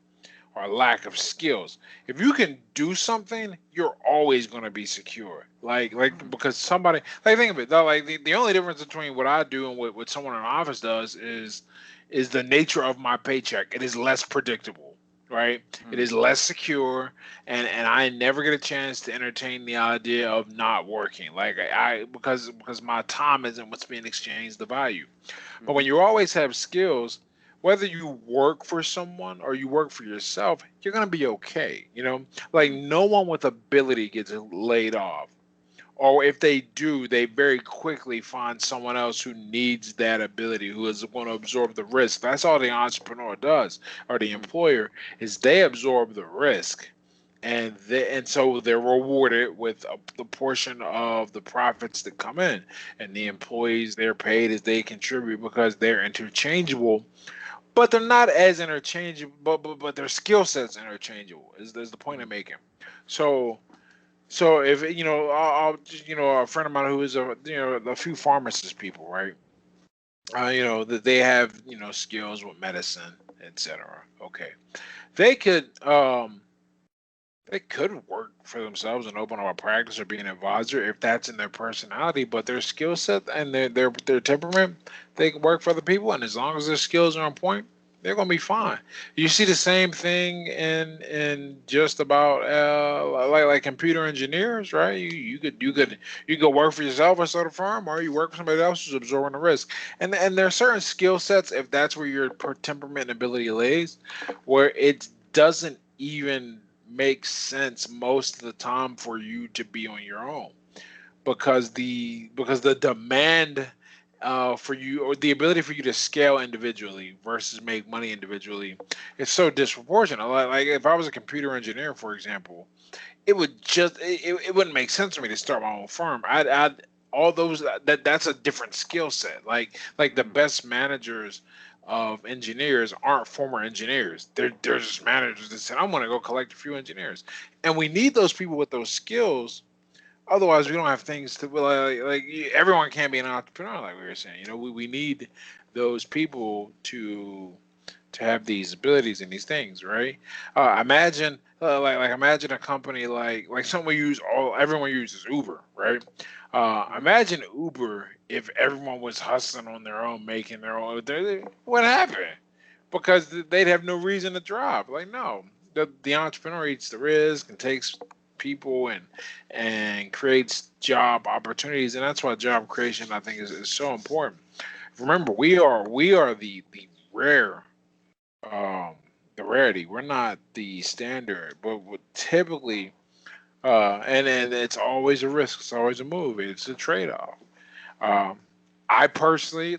Speaker 2: or lack of skills. If you can do something, you're always going to be secure. Like because somebody like think of it though, like the only difference between what I do and what someone in an office does is the nature of my paycheck. It is less predictable, right? It
Speaker 1: Mm-hmm.
Speaker 2: is less secure, and I never get a chance to entertain the idea of not working. Like I because my time isn't what's being exchanged the value. But
Speaker 1: Mm-hmm.
Speaker 2: when you always have skills, whether you work for someone or you work for yourself, you're gonna be okay. You know, like no one with ability gets laid off, or if they do, they very quickly find someone else who needs that ability, who is going to absorb the risk. That's all the entrepreneur does, or the
Speaker 1: Mm-hmm.
Speaker 2: employer, is they absorb the risk, and so they're rewarded with the portion of the profits that come in, and the employees they're paid as they contribute because they're interchangeable, but they're not as interchangeable, but their skill sets interchangeable. Is the point I'm making? So so if I'll just, a friend of mine who is a few pharmacist people, right? That they have skills with medicine, etc. Okay, they could um they could work for themselves and open up a practice or be an advisor if that's in their personality, but their skill set and their temperament, they can work for other people, and as long as their skills are on point, they're gonna be fine. You see the same thing in just about like computer engineers, right? You could work for yourself or start a firm, or you work for somebody else who's absorbing the risk. And there are certain skill sets, if that's where your temperament and ability lays, where it doesn't even make sense most of the time for you to be on your own because the demand for you, or the ability for you to scale individually versus make money individually, is so disproportionate. Like if I was a computer engineer, for example, it wouldn't make sense for me to start my own firm. I'd all those that's a different skill set. Like the
Speaker 1: Mm-hmm.
Speaker 2: best managers of engineers aren't former engineers. They're just managers that said, I'm going to go collect a few engineers, and we need those people with those skills. Otherwise, we don't have things to everyone can't be an entrepreneur, like we were saying. We need those people to have these abilities and these things, right? Imagine imagine a company like something we use all everyone uses Uber, right?
Speaker 1: Mm-hmm.
Speaker 2: Imagine Uber if everyone was hustling on their own, making their own. What happened? Because they'd have no reason to drive. Like no, the entrepreneur eats the risk and takes people and creates job opportunities, and that's why job creation I think is so important. Remember, we are the rare um, the rarity. We're not the standard, but typically, and it's always a risk. It's always a move. It's a trade off. Um, I personally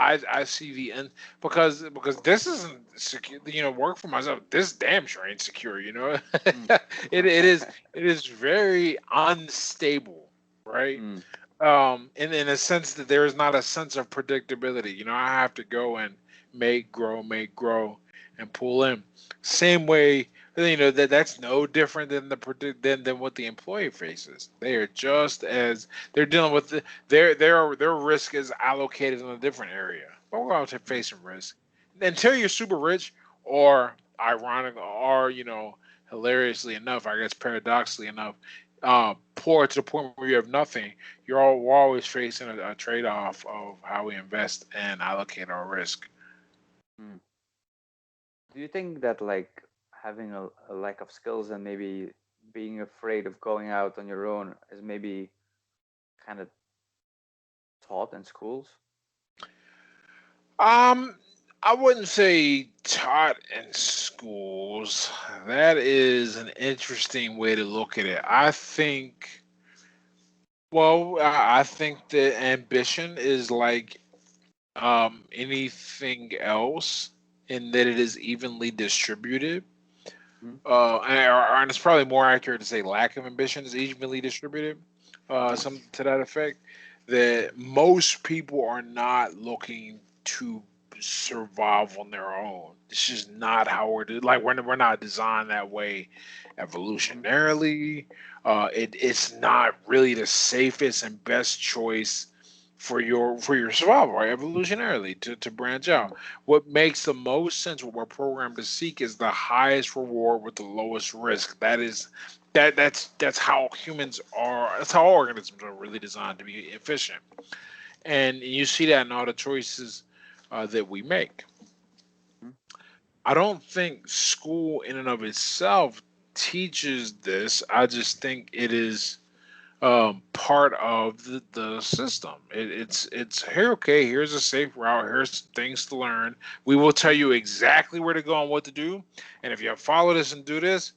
Speaker 2: I see the end because this isn't secure. Work for myself. This damn sure ain't secure. It is very unstable, right?
Speaker 1: Mm-hmm.
Speaker 2: In a sense that there is not a sense of predictability. I have to go and make grow, and pull in. Same way, that's no different than than what the employee faces. They are just as they're dealing with their risk is allocated in a different area. But we're out to face some risk until you're super rich, or ironic, or hilariously enough, I guess paradoxically enough, poor to the point where you have nothing. We're always facing a trade off of how we invest and allocate our risk.
Speaker 1: Mm-hmm. Do you think that like having a lack of skills and maybe being afraid of going out on your own is maybe kind of taught in schools?
Speaker 2: Um, I wouldn't say taught in schools. That is an interesting way to look at it. I think that ambition is like anything else in that it is evenly distributed. and it's probably more accurate to say lack of ambition is evenly distributed,
Speaker 1: Hmm.
Speaker 2: some to that effect. That most people are not looking to survive on their own. This is not how like we're not designed that way
Speaker 1: Hmm.
Speaker 2: evolutionarily. It's not really the safest and best choice for your survival, right? Evolutionarily to branch
Speaker 1: Hmm.
Speaker 2: out. What makes the most sense, what we're programmed to seek, is the highest reward with the lowest risk. That's how humans are. That's how all organisms are really designed to be efficient, and you see that in all the choices that we make.
Speaker 1: Hmm.
Speaker 2: I don't think school in and of itself teaches this. I just think it is part of the system. It's here. Okay, here's a safe route. Here's some things to learn. We will tell you exactly where to go and what to do. And if you follow this and do this,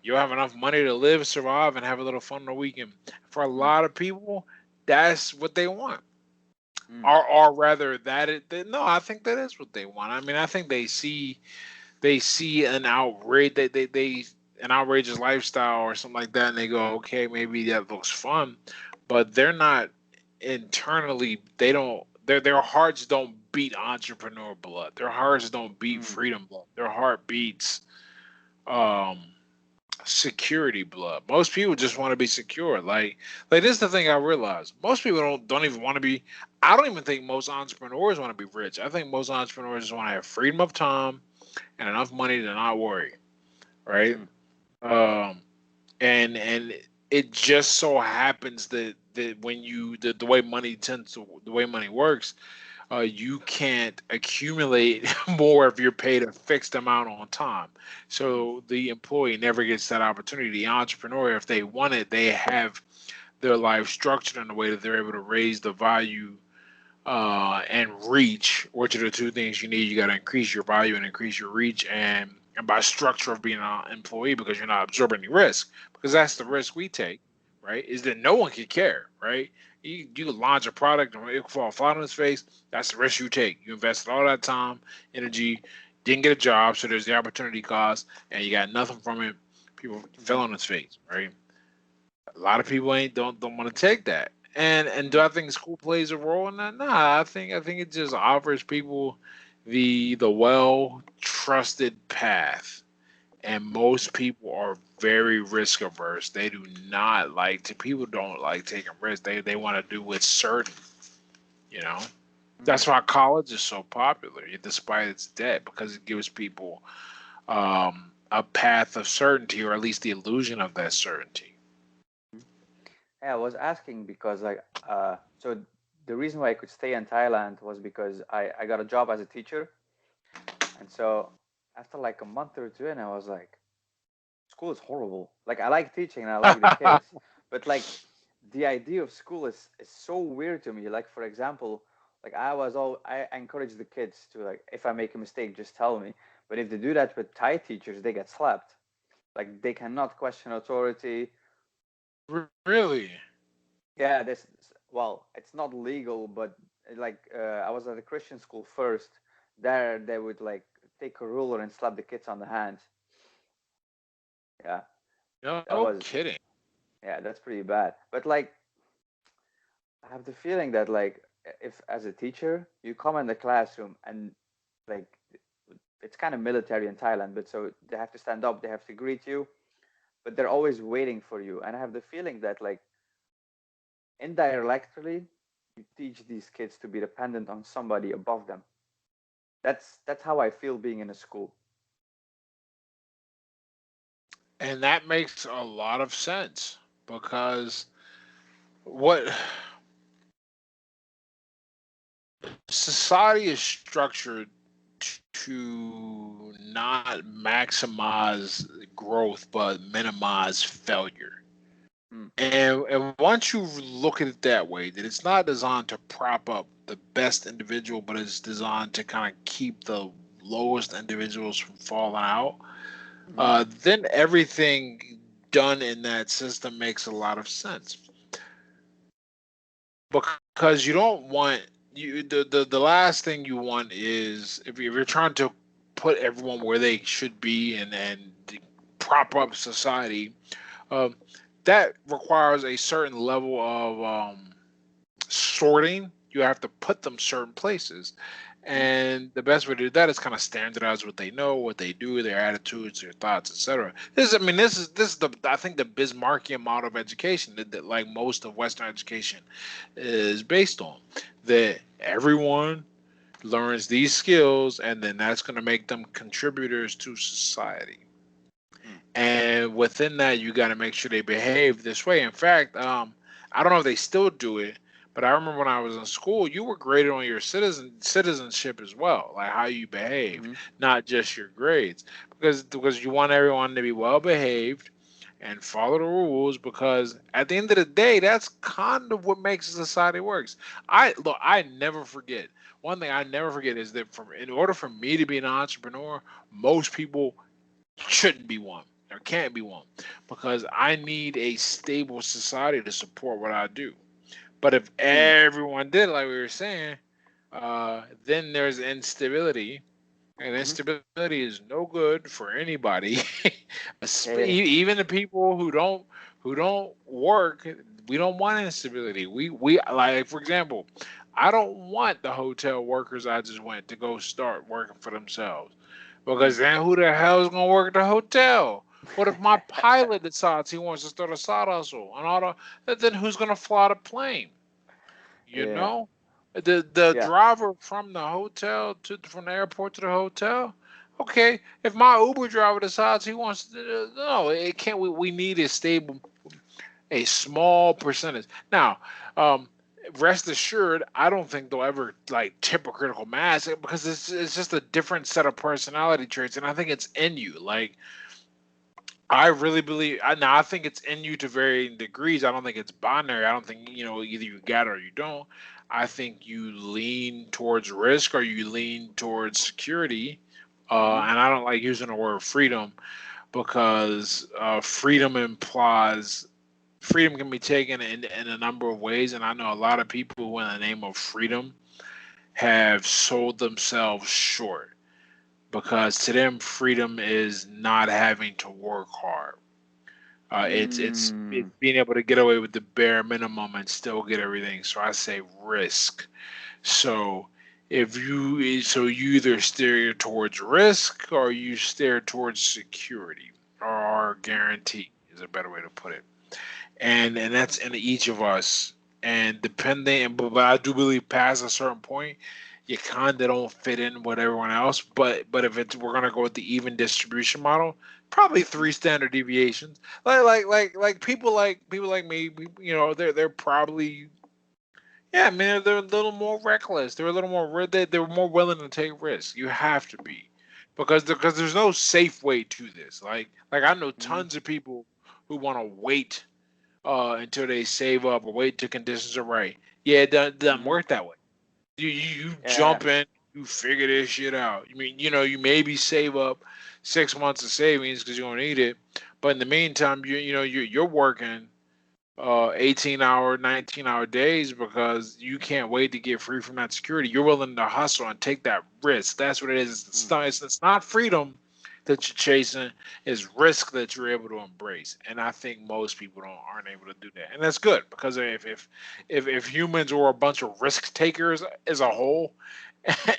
Speaker 2: you'll have enough money to live, survive, and have a little fun on the weekend. For a
Speaker 1: Hmm.
Speaker 2: lot of people, that's what they want.
Speaker 1: Hmm.
Speaker 2: Or rather, no, I think that is what they want. I mean, I think they see an outrage they an outrageous lifestyle or something like that, and they go, okay, maybe that looks fun, but they're not internally. They don't. Their hearts don't beat entrepreneur blood. Their hearts don't beat
Speaker 1: Hmm.
Speaker 2: freedom blood. Their heart beats um security blood. Most people just want to be secure. Like this is the thing I realized. Most people don't even want to be. I don't even think most entrepreneurs want to be rich. I think most entrepreneurs just want to have freedom of time and enough money to not worry, right?
Speaker 1: Hmm.
Speaker 2: Um, and it just so happens that when the way money tends to the way money works, you can't accumulate more if you're paid a fixed amount on time.
Speaker 1: Hmm.
Speaker 2: So the employee never gets that opportunity. The entrepreneur, if they want it, they have their life structured in a way that they're able to raise the value and reach, which are the two things you need. You got to increase your value and increase your reach, and by structure of being an employee, because you're not absorbing any risk, because that's the risk we take, right? Is that no one could care, right? You could launch a product and it could fall flat on its face. That's the risk you take. You invested all that time, energy, didn't get a job, so there's the opportunity cost, and you got nothing from it. People fell
Speaker 1: Hmm.
Speaker 2: on its face, right? A lot of people ain't don't want to take that. And do
Speaker 1: Hmm.
Speaker 2: I think school plays a role in that? Nah, I think it just offers people the well trusted path. And most people are very risk averse. They do not like to people don't like taking risks. They want to do what's certain, you know.
Speaker 1: Hmm.
Speaker 2: That's why college is so popular, despite its debt, because it gives people a path of certainty, or at least the illusion of that certainty.
Speaker 1: Yeah, I was asking because so the reason why I could stay in Thailand was because I got a job as a teacher, and so after like a month or two, and I was like, school is horrible. Like I like teaching and I like the kids, but like the idea of school is so weird to me. Like for example, like I encourage the kids to, like, if I make a mistake, just tell me. But if they do that with Thai teachers, they get slapped. Like they cannot question authority.
Speaker 2: Really?
Speaker 1: Yeah, this, well, it's not legal, but I was at a Christian school first. There they would like take a ruler and slap the kids on the hands. Yeah, that
Speaker 2: No
Speaker 1: was,
Speaker 2: kidding.
Speaker 1: yeah, that's pretty bad. But like I have the feeling that like if as a teacher you come in the classroom and like it's kind of military in Thailand, but so they have to stand up, they have to greet you, but they're always waiting for you. And I have the feeling that like indirectly you teach these kids to be dependent on somebody above them. That's how I feel being in a school.
Speaker 2: And that makes a lot of sense because what society is structured to not maximize growth but minimize failure.
Speaker 1: Mm,
Speaker 2: And once you look at it that way, that it's not designed to prop up the best individual, but it's designed to kind of keep the lowest individuals from falling out,
Speaker 1: mm,
Speaker 2: then everything done in that system makes a lot of sense. Because you don't want the last thing you want is if you're trying to put everyone where they should be and prop up society, um, that requires a certain level of sorting. You have to put them certain places.
Speaker 1: Mm-hmm.
Speaker 2: And the best way to do that is kind of standardize what they know, what they do, their attitudes, their thoughts, etc. This is the I think the Bismarckian model of education that like most of Western education is based on. That everyone learns these skills, and then that's going to make them contributors to society.
Speaker 1: Mm.
Speaker 2: And within that, you got to make sure they behave this way. In fact, I don't know if they still do it, but I remember when I was in school, you were graded on your citizenship as well, like how you behaved,
Speaker 1: Mm-hmm.
Speaker 2: not just your grades, because you want everyone to be well behaved and follow the rules. Because at the end of the day, that's kind of what makes society works. I never forget. One thing I never forget is that in order for me to be an entrepreneur, most people shouldn't be one or can't be one, because I need a stable society to support what I do. But if
Speaker 1: Mm.
Speaker 2: everyone did like we were saying, then there's instability, and
Speaker 1: Mm-hmm.
Speaker 2: instability is no good for anybody.
Speaker 1: Yeah, yeah.
Speaker 2: Even the people who don't work, we don't want instability. We like, for example, I don't want the hotel workers I just went to go start working for themselves, because
Speaker 1: Mm.
Speaker 2: then who the hell is gonna work at the hotel? What if my pilot decides he wants to start a side hustle and all the, then who's gonna fly the plane? You
Speaker 1: Yeah,
Speaker 2: know, the
Speaker 1: yeah.
Speaker 2: driver from the hotel to from the airport to the hotel. Okay, if my Uber driver decides he wants to, no, it can't. We need a stable, a small percentage. Now, um, rest assured, I don't think they'll ever like tip a critical mass, because it's just a different set of personality traits, and I think it's in you. Like, I really believe. Now I think it's in you to varying degrees. I don't think it's binary. I don't think either you got it or you don't. I think you lean towards risk or you lean towards security.
Speaker 1: Mm-hmm.
Speaker 2: And I don't like using the word freedom, because freedom can be taken in a number of ways. And I know a lot of people who, in the name of freedom, have sold themselves short, because to them freedom is not having to work hard. It's
Speaker 1: Mm.
Speaker 2: being able to get away with the bare minimum and still get everything. So I say risk. So you either steer towards risk or you steer towards security or guarantee is a better way to put it. And that's in each of us. And depending, but I do believe past a certain point, you kind of don't fit in with everyone else. But if it's we're gonna go with the even distribution model, probably three standard deviations. Like people like me, they're probably, yeah, man, they're a little more reckless. They're a little more they're more willing to take risks. You have to be, because there's no safe way to this. Like I know
Speaker 1: Mm-hmm.
Speaker 2: tons of people who want to wait until they save up or wait till conditions are right. Yeah, it doesn't
Speaker 1: Mm-hmm.
Speaker 2: work that way. You
Speaker 1: Yeah.
Speaker 2: jump in, you figure this shit out. You mean you maybe save up 6 months of savings because you're gonna need it, but in the meantime, you're working 18-hour, 19-hour days because you can't wait to get free from that security. You're willing to hustle and take that risk. That's what it is.
Speaker 1: Mm.
Speaker 2: It's not freedom that you're chasing, it's risk that you're able to embrace. And I think most people aren't able to do that. And that's good, because if humans were a bunch of risk takers as a whole,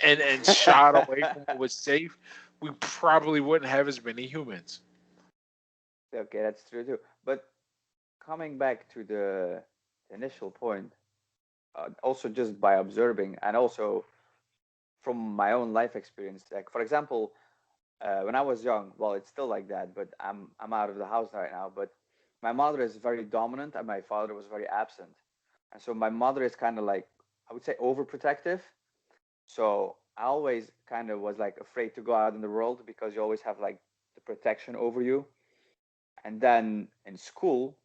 Speaker 2: and shied away from what was safe, we probably wouldn't have as many humans.
Speaker 1: Okay, that's true too. But coming back to the initial point, also just by observing and also from my own life experience, like for example, when I was young, well, it's still like that, but I'm out of the house right now. But my mother is very dominant, and my father was very absent, and so my mother is kind of like, I would say, overprotective. So I always kind of was like afraid to go out in the world because you always have like the protection over you. And then in school,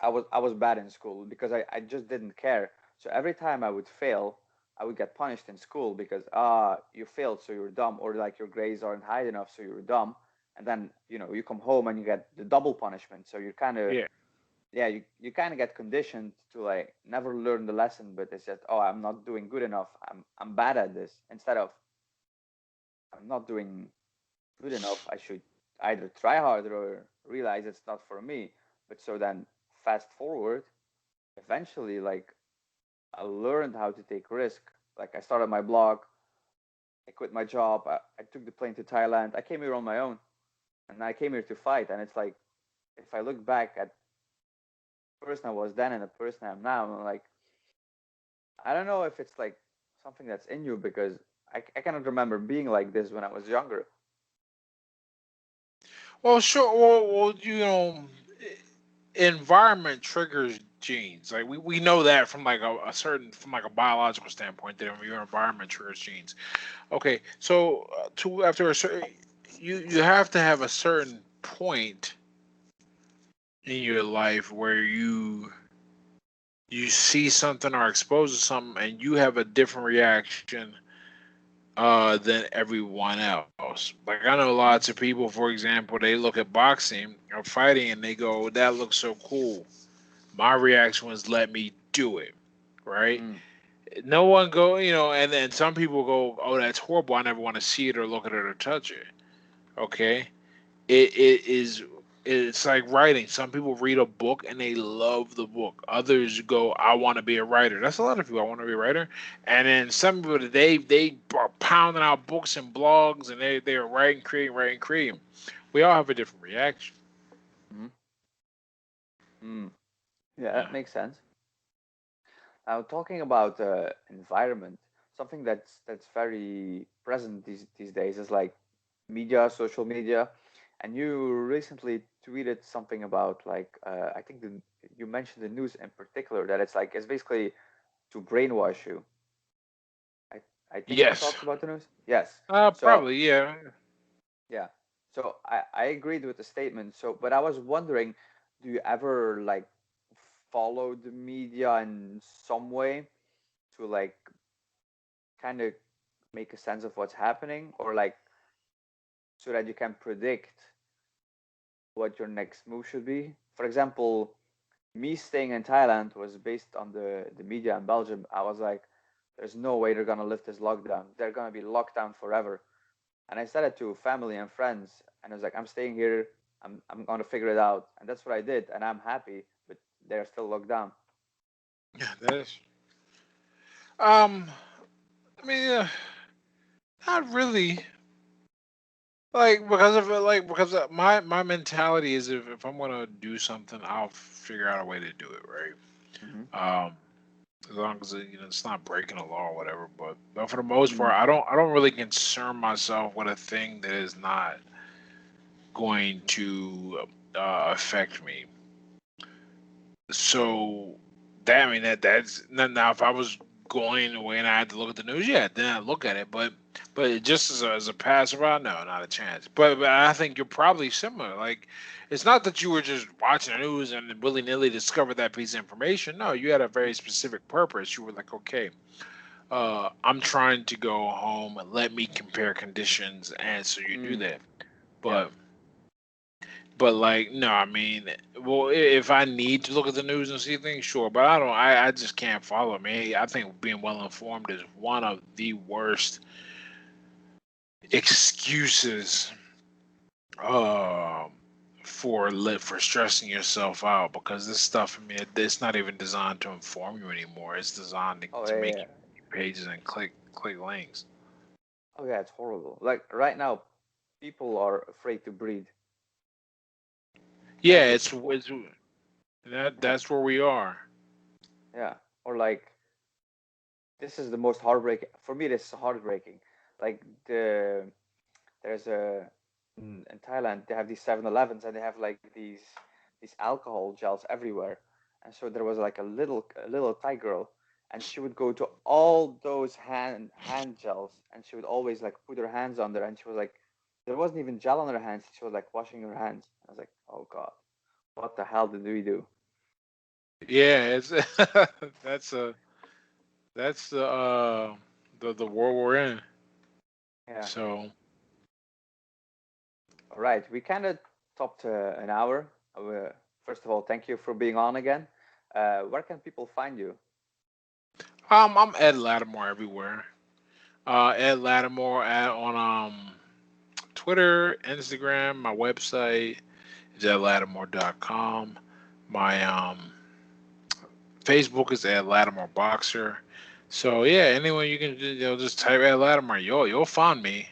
Speaker 1: I was bad in school because I just didn't care. So every time I would fail, I would get punished in school because you failed, so you're dumb, or like your grades aren't high enough, so you're dumb. And then you come home and you get the double punishment. So you're kind of,
Speaker 2: Yeah.
Speaker 1: yeah, you kind of get conditioned to like never learn the lesson, but it's just, oh, I'm not doing good enough. I'm bad at this, instead of I'm not doing good enough. I should. either try harder or realize it's not for me. But so then fast forward, eventually like I learned how to take risk. Like I started my blog, I quit my job, I took the plane to Thailand. I came here on my own and I came here to fight. And it's like if I look back at the person I was then and the person I am now, I'm like I don't know if it's like something that's in you because I cannot remember being like this when I was younger.
Speaker 2: Well, sure. Well, environment triggers genes. Like we know that from like a certain from like a biological standpoint that your environment triggers genes. Okay, so to after a certain you have to have a certain point in your life where you see something or exposed to something and you have a different reaction than everyone else. Like I know lots of
Speaker 1: Mm-hmm.
Speaker 2: people, for example, they look at boxing or fighting and they go, "That looks so cool." My reaction was, "Let me do it." Right?
Speaker 1: Mm.
Speaker 2: No one go, and then some people go, "Oh, that's horrible. I never want to see it or look at it or touch it." Okay, it is. It's like writing. Some people read a book and they love the book. Others go, "I want to be a writer." That's a lot of people. I want to be a writer. And then some people they are pounding out books and blogs and they are writing, creating, writing, creating. We all have a different reaction.
Speaker 1: Mm-hmm. Mm. Yeah, that
Speaker 2: Yeah.
Speaker 1: makes sense. Now, talking about environment, something that's very present these days is like media, social media, and you recently tweeted something about like I think you mentioned the news in particular that it's basically to brainwash you. I I think you
Speaker 2: Yes.
Speaker 1: talked about the news. Yes. So
Speaker 2: Probably. Yeah.
Speaker 1: yeah. So I agreed with the statement. So but I was wondering, do you ever like follow the media in some way to like kind of make a sense of what's happening or like so that you can predict what your next move should be. For example, me staying in Thailand was based on the media in Belgium. I was like, there's no way they're gonna lift this lockdown. They're gonna be locked down forever. And I said it to family and friends, and I was like, I'm staying here. I'm gonna figure it out, and that's what I did, and I'm happy. But they're still locked down.
Speaker 2: Yeah. That is. Um. I mean, not really. Like because my mentality is if I'm gonna do something, I'll figure out a way to do it
Speaker 1: Mm-hmm.
Speaker 2: right. As long as it's not breaking a law or whatever. But for the most part,
Speaker 1: Mm.
Speaker 2: I don't really concern myself with a thing that is not going to affect me. So that I mean that's now if I was going away and I had to look at the news, yeah, then I look at it. But just as a passerby, no, not a chance. But I think you're probably similar. Like it's not that you were just watching the news and willy nilly discovered that piece of information. No, you had a very specific purpose. You were like, okay, I'm trying to go home and let me compare conditions, and so you do
Speaker 1: Mm.
Speaker 2: that.
Speaker 1: Yeah.
Speaker 2: But like, no, I mean, well, if I need to look at the news and see things, sure. But I don't. I just can't follow. Me, I think being well informed is one of the worst excuses um for stressing yourself out because this stuff. I mean, it's not even designed to inform you anymore. It's designed
Speaker 1: Oh
Speaker 2: to
Speaker 1: yeah,
Speaker 2: make
Speaker 1: yeah.
Speaker 2: you pages and click links.
Speaker 1: Oh yeah, it's horrible. Like right now, people are afraid to breathe.
Speaker 2: Yeah,
Speaker 1: Like
Speaker 2: it's
Speaker 1: yeah,
Speaker 2: that's where we are.
Speaker 1: yeah. Or like this is the most heartbreaking for me. This is heartbreaking. Like there's a in Thailand they have these 7-Elevens and they have like these alcohol gels everywhere. And so there was like a little Thai girl, and she would go to all those hand gels, and she would always like put her hands on there, and she was like, there wasn't even gel on her hands. She was like washing her hands. I was like, oh god, what the hell did we do?
Speaker 2: Yeah, it's that's a that's the world we're in.
Speaker 1: Yeah.
Speaker 2: So
Speaker 1: All right, we kind of topped an hour. First of all, thank you for being on again. Where can people find you?
Speaker 2: I'm Ed Latimore everywhere. Ed Latimore on Twitter, Instagram, my website is at Latimore.com. My Facebook is at Latimore Boxer. So yeah, anyone you can just type at Latimore, you'll find me.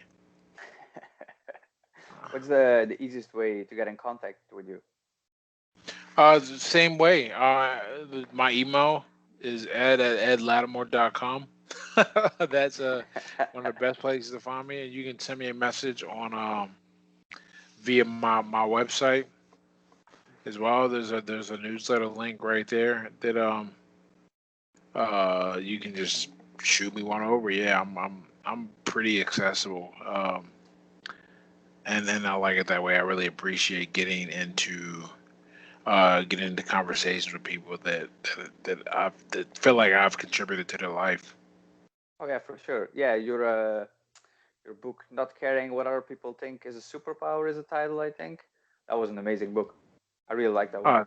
Speaker 1: What's the easiest way to get in contact with you?
Speaker 2: Same way. My email is ed at edlatimore.com. That's one of the best places to find me, and you can send me a message on via my website as well. There's a newsletter link right there that you can just shoot me one over. Yeah, I'm pretty accessible. And I like it that way. I really appreciate getting into conversations with people that feel like I've contributed to their life.
Speaker 1: Oh yeah, for sure. Yeah, your book, Not Caring What Other People Think is a Superpower, is a title, I think. That was an amazing book. I really like that one.
Speaker 2: Uh,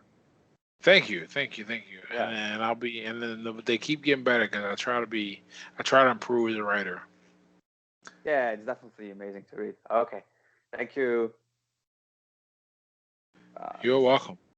Speaker 2: thank you,
Speaker 1: Yeah.
Speaker 2: and I'll be, and then they keep getting better because I try to improve as a writer.
Speaker 1: Yeah, it's definitely amazing to read. Okay. Thank you.
Speaker 2: You're welcome.